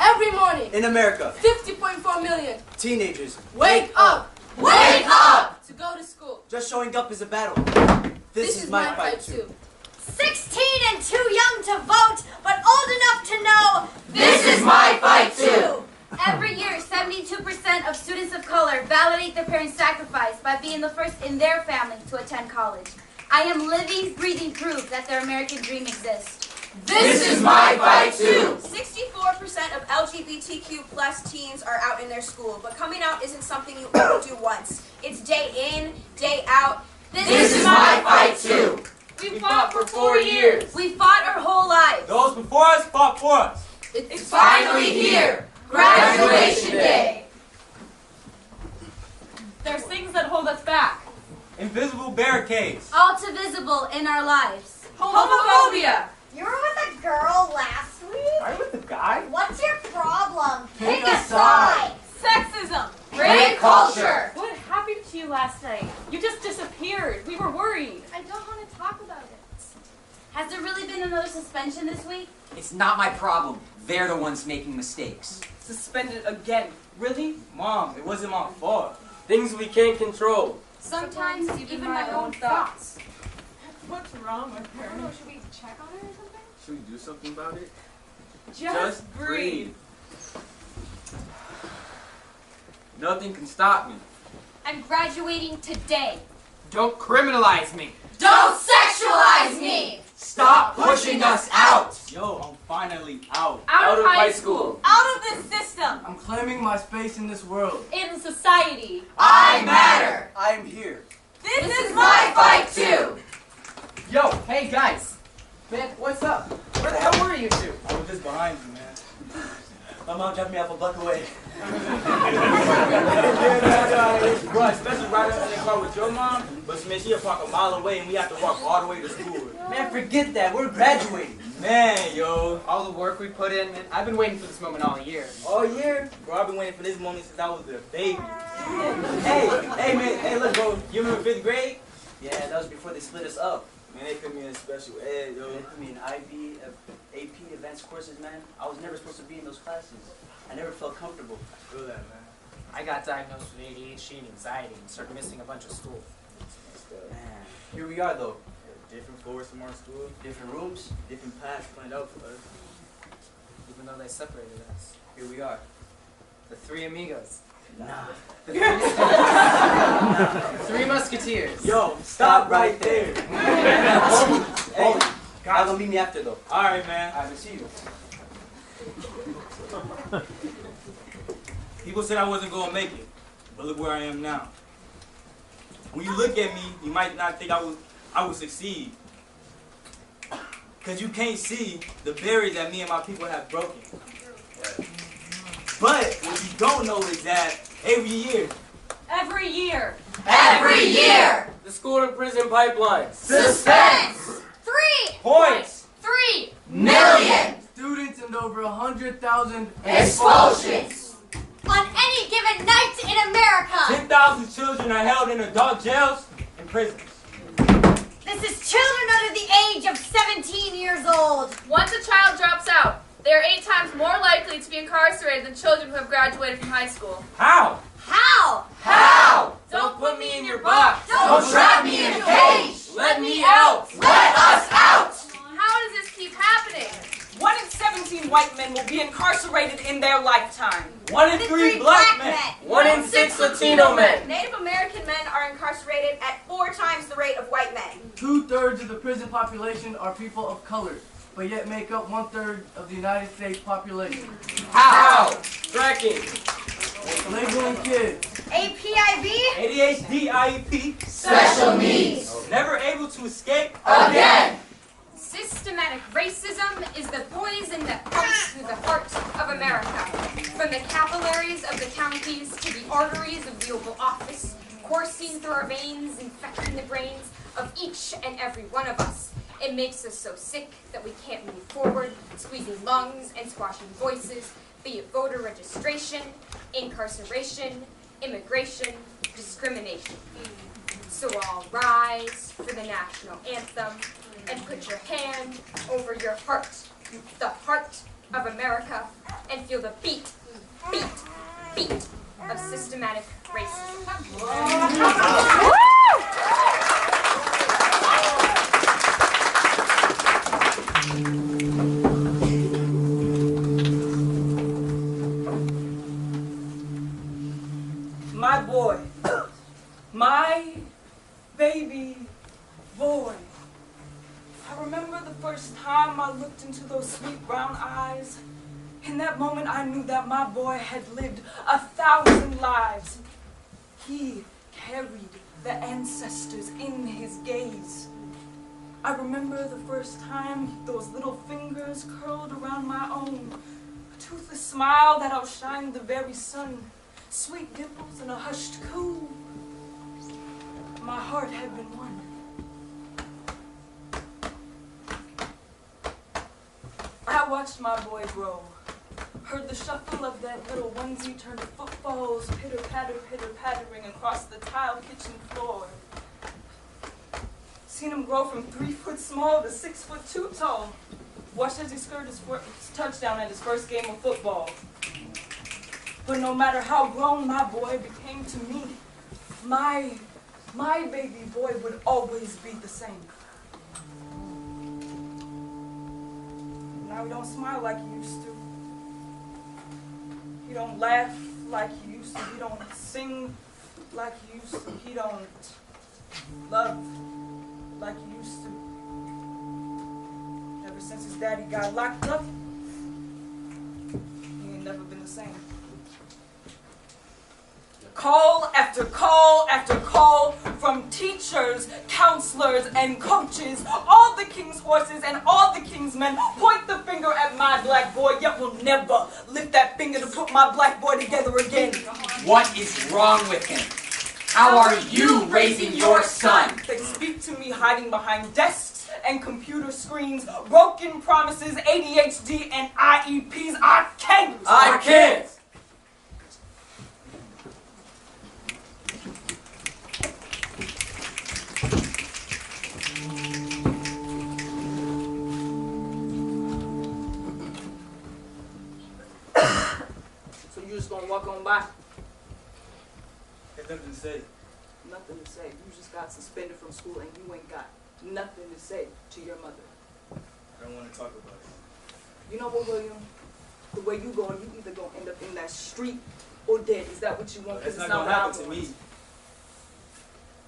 Every morning, In America, 50.4 million. teenagers, Wake up! Wake up! To go to school. just showing up is a battle. This is my fight too. 16 and too young to vote, but old enough to know This is my fight too! Every year, 72% of students of color validate their parents' sacrifice by being the first in their family to attend college. I am living, breathing proof that their American dream exists. This is my fight too! 64% of LGBTQ plus teens are out in their school, but coming out isn't something you only do once. It's day in, day out. This is my fight too! We fought for 4 years. We fought our whole lives. Those before us fought for us. It's Finally here! Graduation day! There's things that hold us back. Invisible barricades. All too visible in our lives. Homophobia! You were with a girl last week? Are you with the guy? What's your problem? Pick a a side. Sexism. Rape culture! What happened to you last night? You just disappeared. We were worried. I don't want to talk about it. Has there really been another suspension this week? It's not my problem. They're the ones making mistakes. Suspended again. Really? Mom, it wasn't my fault. Things we can't control. Sometimes even my own thoughts. What's wrong with her? I don't know, should we check on her or something? Should we do something about it? Just breathe. Nothing can stop me. I'm graduating today. Don't criminalize me. Don't sexualize me! Stop pushing us out! Yo, I'm finally out. Out of high school. Out of this system. I'm claiming my space in this world. In society. I matter! I am here. This is My fight too! Yo, hey guys. Man, what's up? Where the hell were you two? I was just behind you, man. My mom dropped me off a block away. Bro, especially riding in the car with your mom, but man, she'll park a mile away and we have to walk all the way to school. Man, forget that. We're graduating. Man, yo. All the work we put in, man. I've been waiting for this moment all year. All year? Bro, I've been waiting for this moment since I was a baby. Hey, man. Hey, look, bro. You remember 5th grade? Yeah, that was before they split us up. Man, they put me in special ed, yo. They put me in IB, AP, advanced courses, man. I was never supposed to be in those classes. I never felt comfortable. I feel that, man. I got diagnosed with ADHD and anxiety and started missing a bunch of school. Man, here we are, though. Different floors from our school. Different rooms. Different paths planned out for us. Even though they separated us. Here we are. The three amigos. Nah. Three musketeers. Yo, stop right there. Hey, y'all gonna meet me after, though. All right, man. I will see you. People said I wasn't gonna make it, but look where I am now. When you look at me, you might not think I would succeed, cause you can't see the barriers that me and my people have broken. But what you don't know is that every year, Every year! the school to prison pipeline. Suspense! 3 Points. 3 Million! Students and over 100,000 Expulsions! On any given night in America! 10,000 children are held in adult jails and prisons. This is children under the age of 17 years old. Once a child drops out, they are 8 times more likely to be incarcerated than children who have graduated from high school. How? How? How? be incarcerated in their lifetime. 1 in 3 black men. 1 in 6 Latino men. Native American men are incarcerated at 4 times the rate of white men. 2/3 of the prison population are people of color, but yet make up 1/3 of the United States population. How? Tracking. Labeling kids. APIB. ADHD, IEP. Special needs. Never able to escape. Again. Systematic racism is the poison that pumps through the heart of America. From the capillaries of the counties to the arteries of the Oval Office, coursing through our veins, infecting the brains of each and every one of us. It makes us so sick that we can't move forward, squeezing lungs and squashing voices, be it voter registration, incarceration, immigration, discrimination. So I'll rise for the national anthem and put your hand over your heart, the heart of America, and feel the beat, beat, beat of systematic racism. My boy, my baby boy. I remember the first time I looked into those sweet brown eyes. In that moment I knew that my boy had lived 1,000 lives. He carried the ancestors in his gaze. I remember the first time those little fingers curled around my own. A toothless smile that outshined the very sun. Sweet dimples and a hushed coo. My heart had been won. I watched my boy grow. Heard the shuffle of that little onesie turn to footfalls, pitter-pattering across the tiled kitchen floor. Seen him grow from 3 foot small to 6'2" tall. Watched as he scored his touchdown at his first game of football. But no matter how grown my boy became to me, my baby boy would always be the same. Now he don't smile like he used to. He don't laugh like he used to. He don't sing like he used to. He don't love like he used to. Ever since his daddy got locked up, he ain't never been the same. Call after call after call from teachers, counselors, and coaches. All the king's horses and all the king's men point the finger at my black boy, yet will never lift that finger to put my black boy together again. What is wrong with him? How are you raising your son? They speak to me hiding behind desks and computer screens, broken promises, ADHD, and IEPs. I can't! I can't! So you just gonna walk on by? Got nothing to say. Nothing to say. You just got suspended from school and you ain't got nothing to say to your mother. I don't want to talk about it. You know what, William? The way you going, you either gonna end up in that street or dead. Is that what you want? That's Because not it's gonna not happen to me.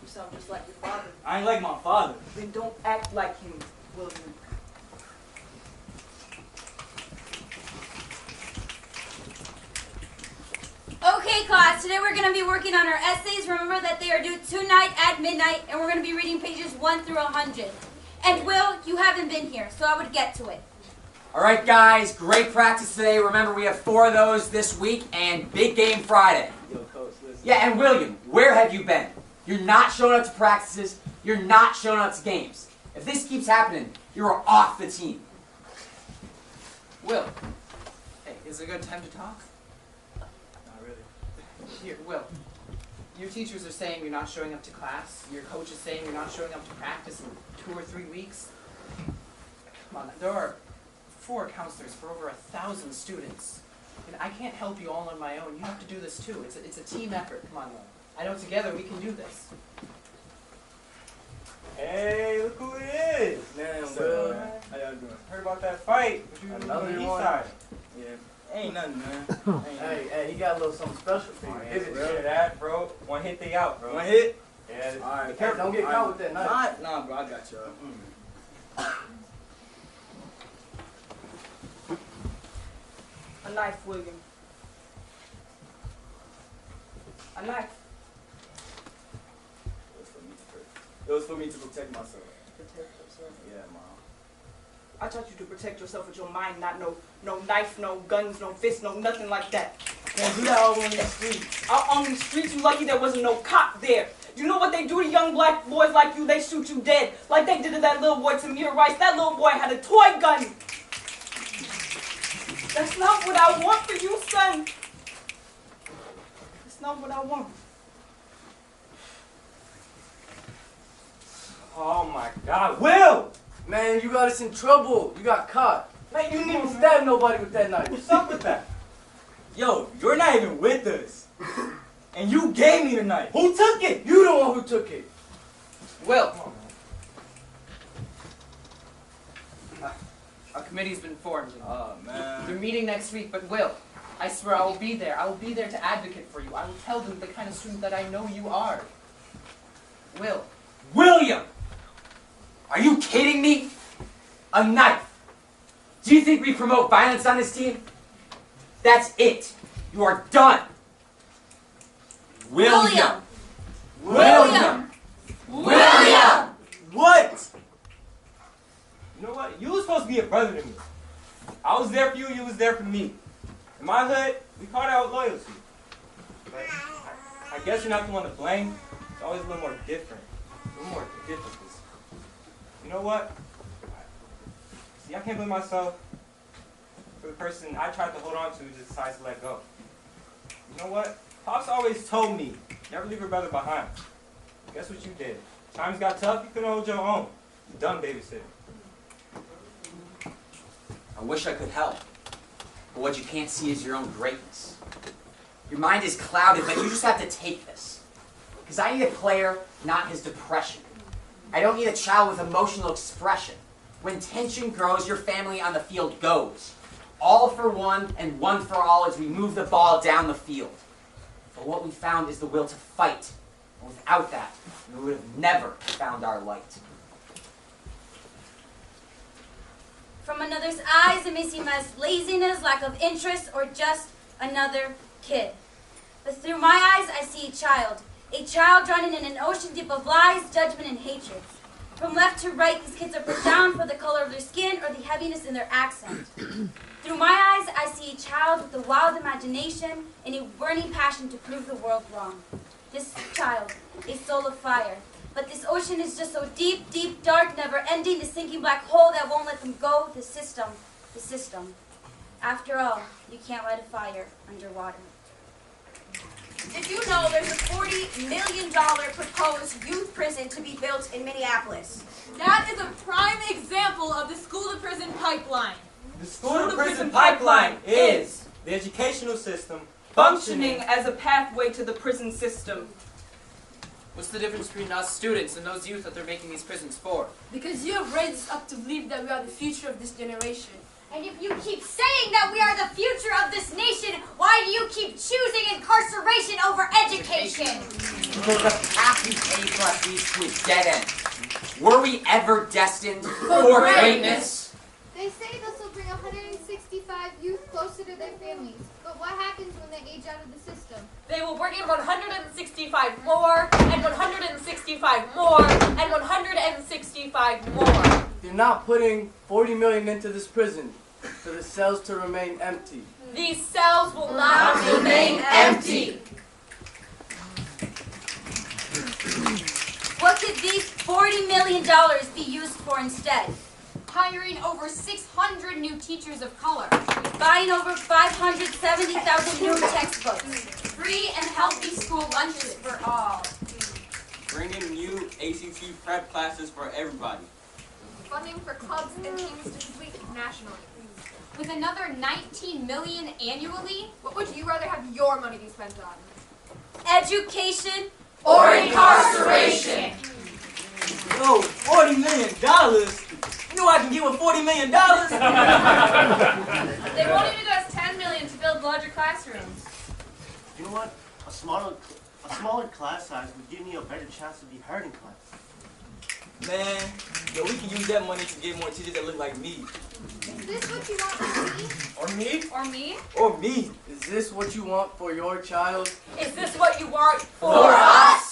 You sound just like your father. I ain't like my father. Then don't act like him, William. Okay, class, today we're going to be working on our essays. Remember that they are due tonight at midnight, and we're going to be reading pages 1 through 100. And Will, you haven't been here, so I would get to it. All right, guys, great practice today. Remember, we have 4 of those this week and big game Friday. Yo, coach, listen. Yeah, and William, where have you been? You're not showing up to practices. You're not showing up to games. If this keeps happening, you're off the team. Will. Hey, is it a good time to talk? Not really. Here, Will. Your teachers are saying you're not showing up to class. Your coach is saying you're not showing up to practice in 2 or 3 weeks. Come on, there are 4 counselors for over 1,000 students. And I can't help you all on my own. You have to do this too. It's a team effort. Come on, Will. I know together we can do this. Hey, look who it is. Man, What's Will. up, man? How y'all doing? Heard about that fight with you on the east side. Yeah, ain't nothing, man. Hey, he got a little something special for you. Give it to that, bro. One hit, they out, bro. One hit? Yeah. All right. Be careful. Don't get caught with that knife. Nah, bro, I got you. A knife, William. A knife. It was for me to protect myself. Protect yourself. Yeah, Mom. I taught you to protect yourself with your mind, not no knife, no guns, no fists, no nothing like that. Can't do that all on these streets. Out on these streets, you lucky there wasn't no cop there. You know what they do to young black boys like you? They shoot you dead. Like they did to that little boy, Tamir Rice. That little boy had a toy gun. That's not what I want for you, son. That's not what I want. Oh my God, Will! Man, you got us in trouble. You got caught. Man, you didn't even stab nobody with that knife. What's up with that? Yo, you're not even with us. And you gave me the knife. Who took it? You the one who took it. Will. A committee's been formed. Oh, man. They're meeting next week, but Will, I swear I will be there. I will be there to advocate for you. I will tell them the kind of student that I know you are. Will. William! Are you kidding me? A knife. Do you think we promote violence on this team? That's it. You are done. William! William! William! What? You know what? You were supposed to be a brother to me. I was there for you, you was there for me. In my hood, we called out loyalty. But I guess you're not the one to blame. It's always a little more different. A little more difficult. You know what? See, I can't blame myself for the person I tried to hold on to just decides to let go. You know what? Pops always told me, never leave your brother behind. Guess what you did? Times got tough, you couldn't hold your own. You done babysitting. I wish I could help. But what you can't see is your own greatness. Your mind is clouded, but you just have to take this. Because I need a player, not his depression. I don't need a child with emotional expression. When tension grows, your family on the field goes. All for one and one for all as we move the ball down the field. But what we found is the will to fight. And without that, we would have never found our light. From another's eyes, it may seem as laziness, lack of interest, or just another kid. But through my eyes, I see a child drowning in an ocean deep of lies, judgment, and hatred. From left to right, these kids are put down for the color of their skin or the heaviness in their accent. Through my eyes, I see a child with a wild imagination and a burning passion to prove the world wrong. This child, a soul of fire. But this ocean is just so deep, deep, dark, never-ending, the sinking black hole that won't let them go, the system. After all, you can't light a fire underwater. Did you know there's a $40 million proposed youth prison to be built in Minneapolis? That is a prime example of the school-to-prison pipeline. The school-to-prison pipeline is the educational system Functioning as a pathway to the prison system. What's the difference between us students and those youth that they're making these prisons for? Because you have raised us up to believe that we are the future of this generation. And if you keep saying that we are the future of this nation, why do you keep choosing incarceration over education? Because the path we paved for us leads to a dead end. Were we ever destined For greatness? They say this will bring 165 youth closer to their families. But what happens when they age out of the system? They will bring in 165 more, and 165 more, and 165 more. They're not putting $40 million into this prison for the cells to remain empty. These cells will not remain empty. What could these $40 million be used for instead? Hiring over 600 new teachers of color. Buying over 570,000 new textbooks. Free and healthy school lunches for all. Bringing new ACT prep classes for everybody. Funding for clubs and teams to compete nationally. With another $19 million annually, What would you rather have your money be spent on? Education Or incarceration. Yo, $40 million? You know I can get with $40 million? They won't even do us build larger classrooms. You know what? A smaller class size would give me a better chance to be heard in class. Man, yo, we can use that money to get more teachers that look like me. Is this what you want for me? Or me? Or me? Or me. Is this what you want for your child? Is this what you want for us?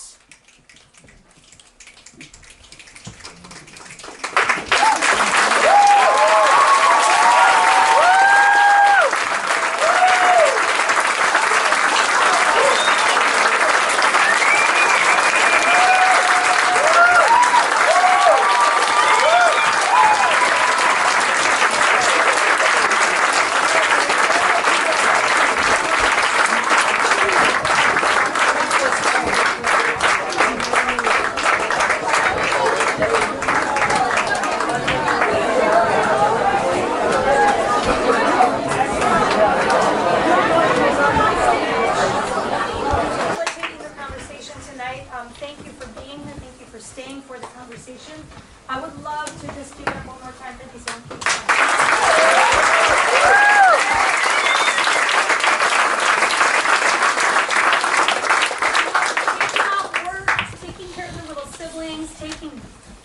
I would love to just give it up one more time for these young people. Taking care of their little siblings, taking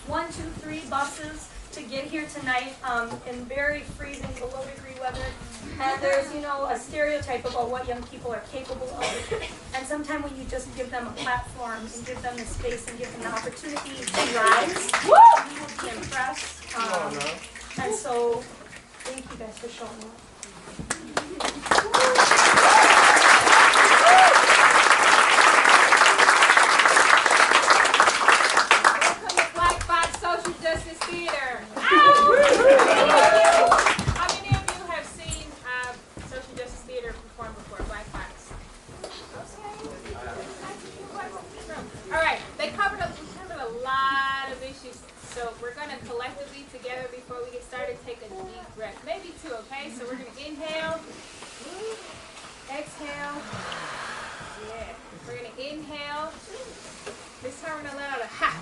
1, 2, 3 buses to get here tonight in very freezing below-degree weather. And there's, you know, a stereotype about what young people are capable of. And sometimes when you just give them a platform and give them the space and give them the opportunity to rise, you will be impressed. And so, thank you guys for showing up. Welcome to Black Box Social Justice Theater. How many of you have seen Social Justice Theater perform before, Black Box? All right, we covered a lot of issues, so we're going to collectively together before we get started take a deep breath, maybe 2, okay? So we're going to inhale, exhale, yeah. We're going to inhale. This time we're going to let out a ha.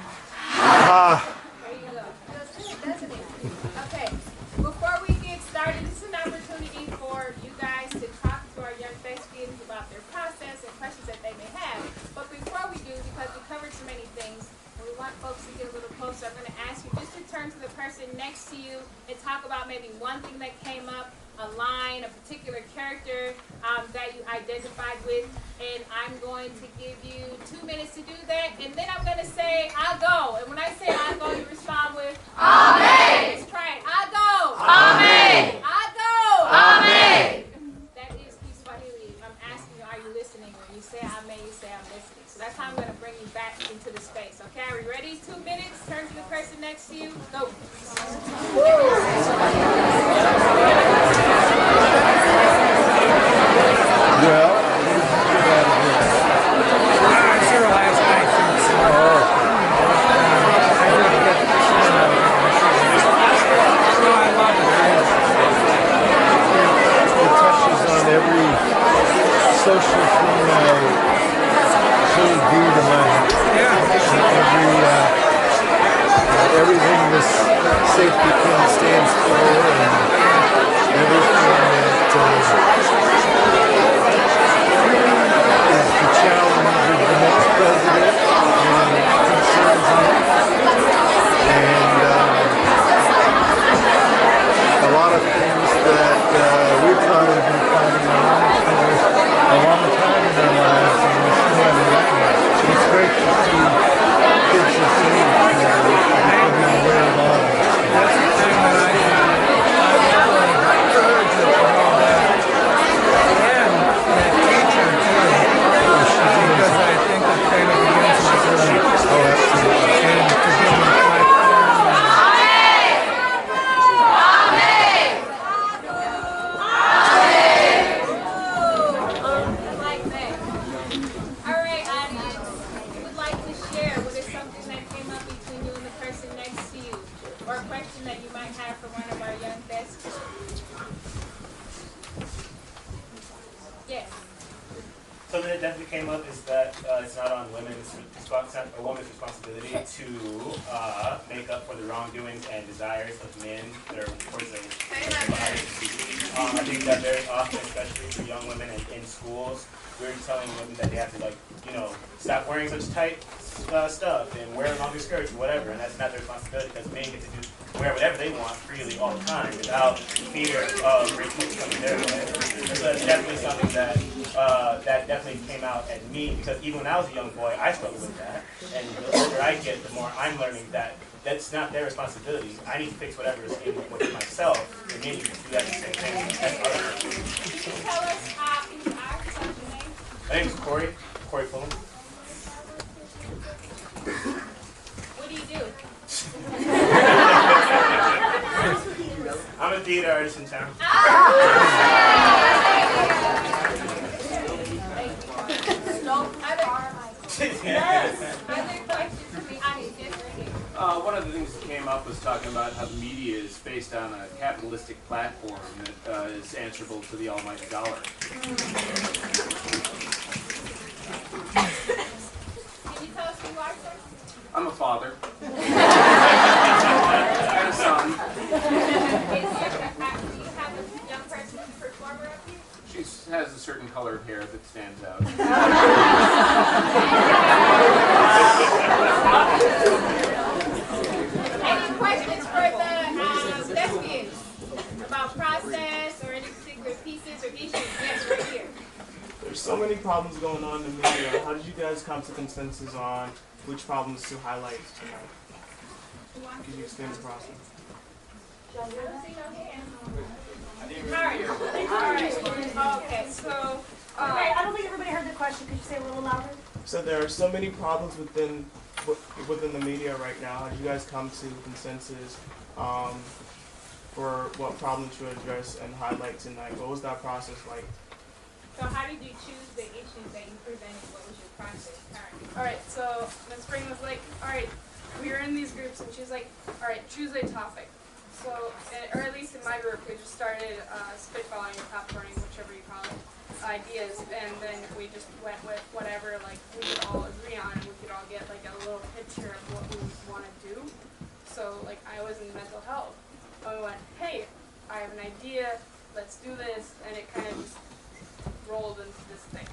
There you go. Feels good, doesn't it? Okay, before we get started, this is an opportunity for you guys to talk to our young thespians about their process and questions that they may have. But before we do, because we covered so many things, and we want folks to get a little closer, I'm going to ask you just to turn to the person next to you and talk about maybe one thing that came up, a line, a particular character that you identified with, and I'm going to give you 2 minutes to do that, and then I'm going to say, I'll go. And when I say I'll go, you respond with, Amen. Let's try it. I'll go. Amen. I'll go. Amen. That is Kiswahili. I'm asking you, are you listening? When you say Amen, you say I'm listening. So that's how I'm going to bring you back into the space. Okay, are we ready? 2 minutes. Turn to the person next to you. Go. Well, every social thing I hold dear to my heart. Everything this safety pin stands for, and everything that is the challenge of the next president and concerns me. And a lot of things that we've probably been fighting on for a long time in our lives, and we still haven't gotten it. It's great to see kids of age becoming aware of all of this. That's the thing that I encourage it and all that. And that teacher, too, because I think that kind of begins with her. Oh, absolutely. And to give them a Something that definitely came up is that it's not on women, it's a woman's responsibility to make up for the wrongdoings and desires of men that are towards them. I think that very often, especially for young women in schools, we're telling women that they have to, like, you know, stop wearing such tight stuff and wear longer skirts or whatever, and that's not their responsibility because men get to wear whatever they want freely all the time without fear of repercussions coming their way. So that's definitely something that that definitely came out at me because even when I was a young boy, I struggled with that. And the older I get, the more I'm learning that that's not their responsibility. I need to fix whatever is in with myself, and then you can do that the same thing. That's our Can you tell us who you are? What's your name? My name is Corey Fulham. What do you do? I'm a theater artist in town. One of the things that came up was talking about how the media is based on a capitalistic platform that is answerable to the almighty dollar. Can you tell us who you are, sir? I'm a father. And a son. Do you have a young person performer up here? She has a certain color of hair that stands out. Any questions for the lesbians about process or any particular pieces or issues? Yes, right here. There's so many problems going on in the media. How did you guys come to consensus on which problems to highlight tonight? Could you explain the process? Alright. Okay, so I don't think everybody heard the question. Could you say it a little louder? So there are so many problems within the media right now. How did you guys come to consensus for what problems to address and highlight tonight? What was that process like? So how did you choose the issues that you presented? What was your process? Alright, so Ms. Spring was like, alright, we were in these groups and she was like, alright, choose a topic. So, or at least in my group, we just started spitballing or popcorning, whichever you call it, ideas, and then we just went with whatever like we could all agree on, and we could all get like a little picture of what we want to do. So like I was in mental health, and we went, hey, I have an idea, let's do this, and it kind of just rolled into this thing.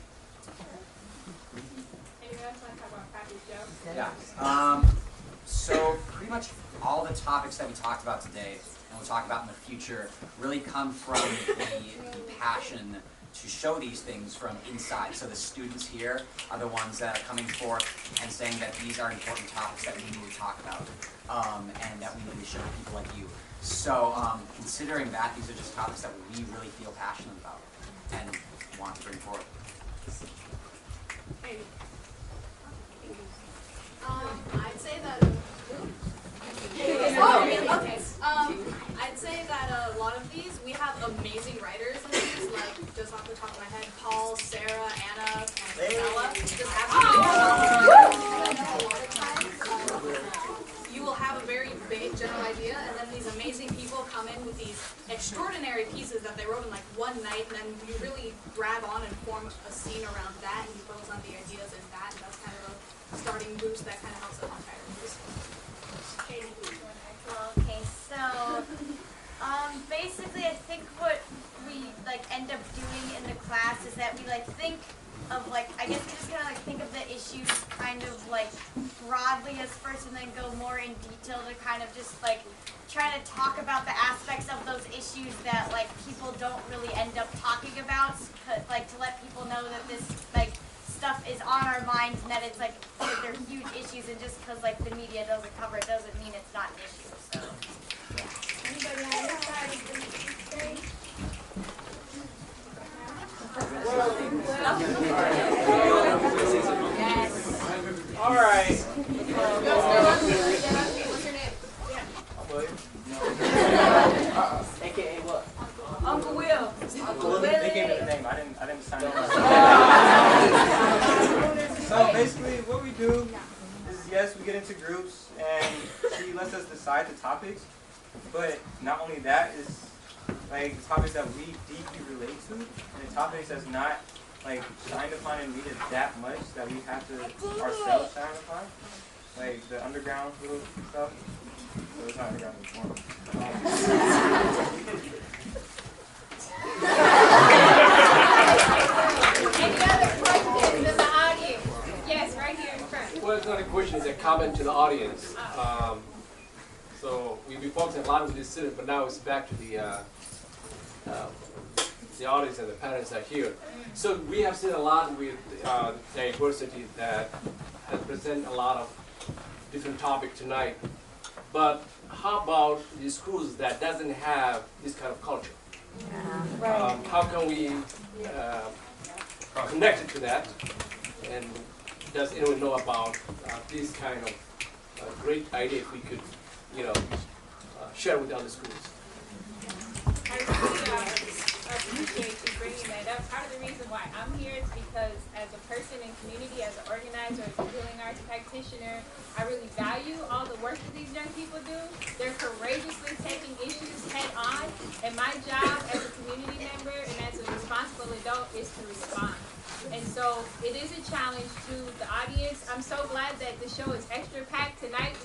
Anyone else want to talk about Pappy's joke? Yeah. So pretty much all the topics that we talked about today and we'll talk about in the future really come from the passion to show these things from inside. So the students here are the ones that are coming forth and saying that these are important topics that we need to talk about and that we need to show to people like you. So considering that, these are just topics that we really feel passionate about and want to bring forward. I'd say that. I'd say that a lot of these we have amazing writers in these, like just off the top of my head, Paul, Sarah, Anna, and Bella. Just you will have a very big general idea, and then these amazing people come in with these extraordinary pieces that they wrote in like one night, and then you really grab on and form a scene around that, and you focus on the ideas in that, and that's kind of a starting boost that kind of helps an entire piece. Okay, so basically I think what we like end up doing in the class is that we like think of like, I guess we just kind of like think of the issues kind of like broadly as first and then go more in detail to kind of just like try to talk about the aspects of those issues that like people don't really end up talking about, like to let people know that this like stuff is on our minds and that it's like they're huge issues, and just because like the media doesn't cover it doesn't mean it's not an issue. So yeah. Anybody on this side of the stage? All right. What's your name? AKA what? Uncle Will. Uncle Will. They gave me the name. I didn't sign up. So basically, what we do is, yes, we get into groups and she lets us decide the topics. But not only that, is like the topics that we deeply relate to, and the topics that's not like signify and read it that much that we have to ourselves signify, like the underground little stuff. So it's not underground anymore. Any other questions in the audience? Yes, right here in front. Well, it's not a question, it's a comment to the audience. So we've been focusing a lot on the students, but now it's back to the audience and the parents are here. So we have seen a lot with diversity that has presented a lot of different topics tonight. But how about the schools that doesn't have this kind of culture? How can we connect it to that? And does anyone know about this kind of great idea if we could, share with the other schools? I really appreciate you bringing that up. Part of the reason why I'm here is because as a person in community, as an organizer, as a healing arts practitioner, I really value all the work that these young people do. They're courageously taking issues head on, and my job as a community member and as a responsible adult is to respond. And so it is a challenge to the audience. I'm so glad that the show is extra packed tonight.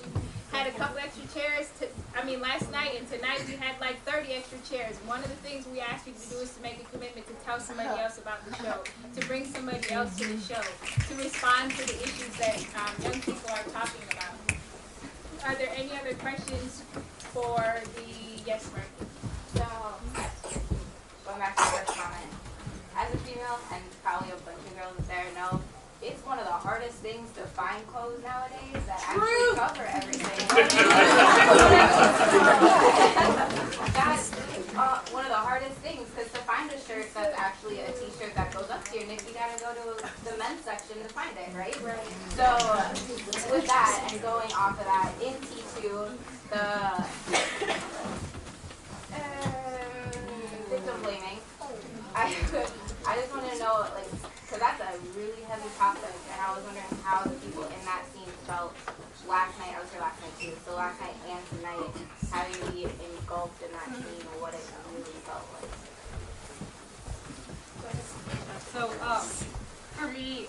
We had a couple extra chairs last night, and tonight we had like 30 extra chairs. One of the things we asked you to do is to make a commitment to tell somebody else about the show, to bring somebody else to the show, to respond to the issues that young people are talking about. Are there any other questions for the yes, Mark? So, going back to the first comment, as a female, and probably a bunch of girls up there know, it's one of the hardest things to find clothes nowadays that actually cover everything. That's one of the hardest things, because to find a shirt that's actually a t-shirt that goes up to your neck, you gotta go to the men's section to find it, right? So with that, and going off of that, in T2, the victim blaming, I just want to know, because that's a really heavy topic, and I was wondering how the people in that scene felt last night. I was here last night too, so last night and tonight, how you be engulfed in that scene, and what it really felt like. So, for me,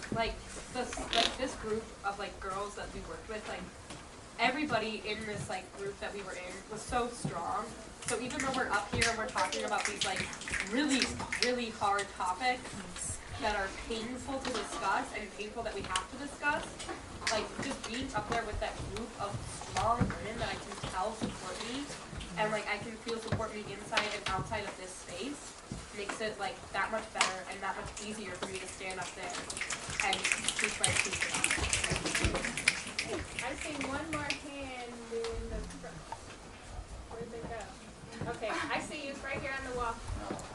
this group of girls that we worked with, everybody in this group that we were in was so strong. So even though we're up here and we're talking about these really, really hard topics that are painful to discuss and painful that we have to discuss, just being up there with that group of strong women that I can tell support me, and I can feel support me inside and outside of this space, makes it that much better and that much easier for me to stand up there and speak my truth. I see one more hand in the front. Where'd they go? Okay, I see you. It's right here on the wall.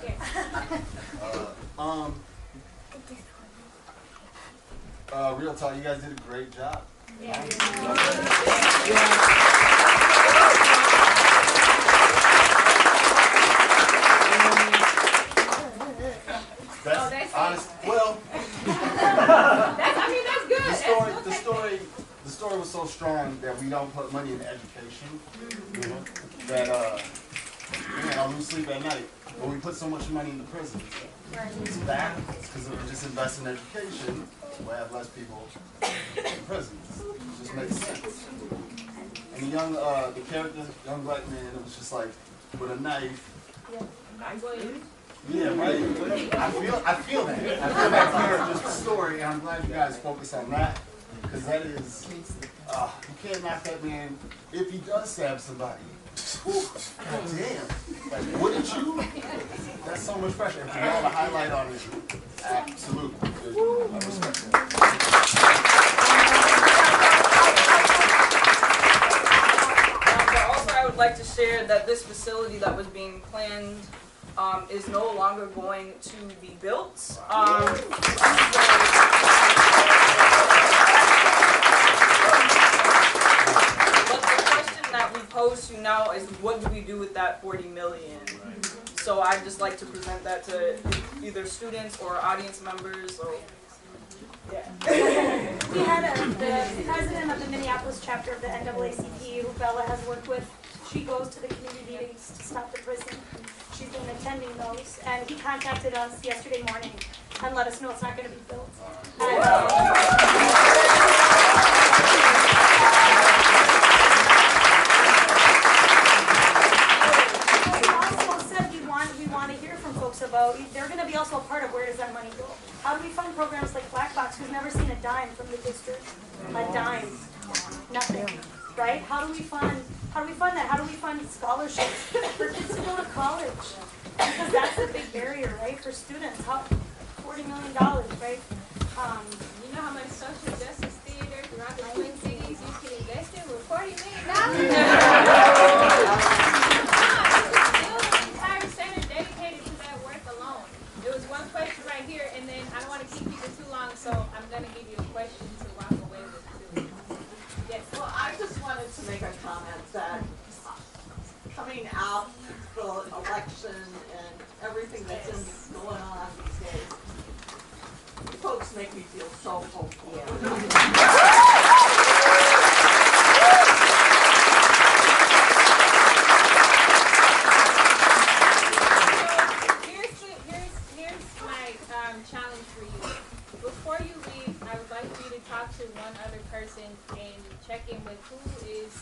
Yes. Real talk, you guys did a great job. Yeah. That's honest. Well, that's good. The story was so strong that we don't put money in education. You know, that man, I lose sleep at night. But we put so much money into prisons. It's bad because if we just invest in education, we'll have less people in prisons. It just makes sense. And the character, young black man, it was just with a knife. Yeah, right. I feel that. I feel that character's story, and I'm glad you guys focus on that, because that is, you can't knock that man if he does stab somebody. God damn. Wouldn't you? That's so much pressure. And for y'all to highlight on it, absolutely. I respect that. But also I would like to share that this facility that was being planned is no longer going to be built. But the question that we pose to now is, what do we do with that $40 million? So I'd just like to present that to either students or audience members. So, yeah. We had the president of the Minneapolis chapter of the NAACP, who Bella has worked with. She goes to the community meetings to stop the prison. She's been attending those, and he contacted us yesterday morning and let us know it's not going to be built. We want to hear from folks about, they're going to be also a part of where does that money go. How do we fund programs like Black Box, who's never seen a dime from the district? A dime. Nothing. Right? How do we fund that? How do we fund scholarships for kids to go to college? Because that's a big barrier, right, for students. $40 million, right? You know how much social justice theater throughout the Twin Cities you can invest in with $40 million? Entire center dedicated to that work alone. There was one question right here, and then I don't want to keep people too long, so I'm going to give you a question to walk away with too. Yes. Well, I just wanted to make a comment that coming out the election and everything that's going on these days, you folks make me feel so hopeful. Here's my challenge for you. Before you leave, I would like for you to talk to one other person and check in with who is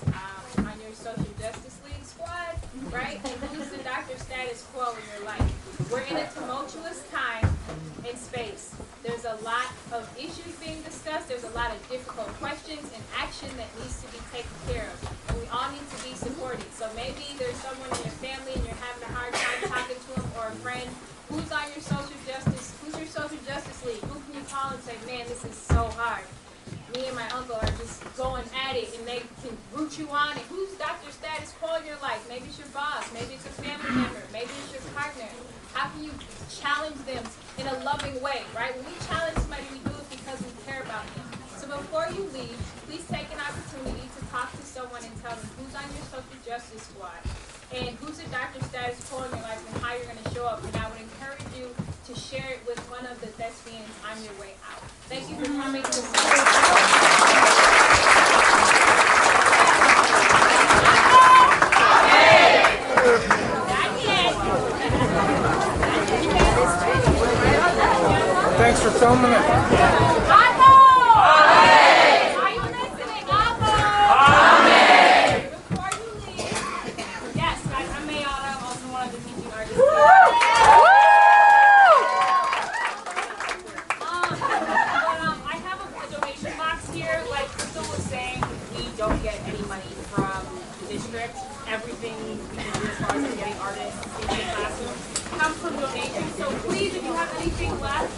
on your social justice league squad, right? And who's the Dr. Status Quo in your life. We're in a tumultuous time and space. There's a lot of issues being discussed. There's a lot of difficult questions and action that needs to be taken care of. And we all need to be supported. So maybe there's someone in your family and you're having a hard time talking to them, or a friend. Who's on your social justice? Who's your social justice league? Who can you call and say, man, this is so hard. Me and my uncle are just going at it, and they can root you on. And who's Dr. Status Quo in your life? Maybe it's your boss. Maybe it's a family member. Maybe it's your partner. How can you challenge them in a loving way, right? When we challenge somebody, we do it because we care about them. So before you leave, please take an opportunity to talk to someone and tell them who's on your social justice squad and who's the Dr. Status Quo in your life and how you're going to show up. And I would encourage you to share it with one of the thespians on your way out. Thank you for coming. Thanks for filming it. Yes, guys, I'm Mayana. I'm also one of the teaching artists. I have a donation box here. Like Crystal was saying, we don't get any money from the district. Everything we can do as far as getting artists into the classroom comes from donations. So please, if you have anything left,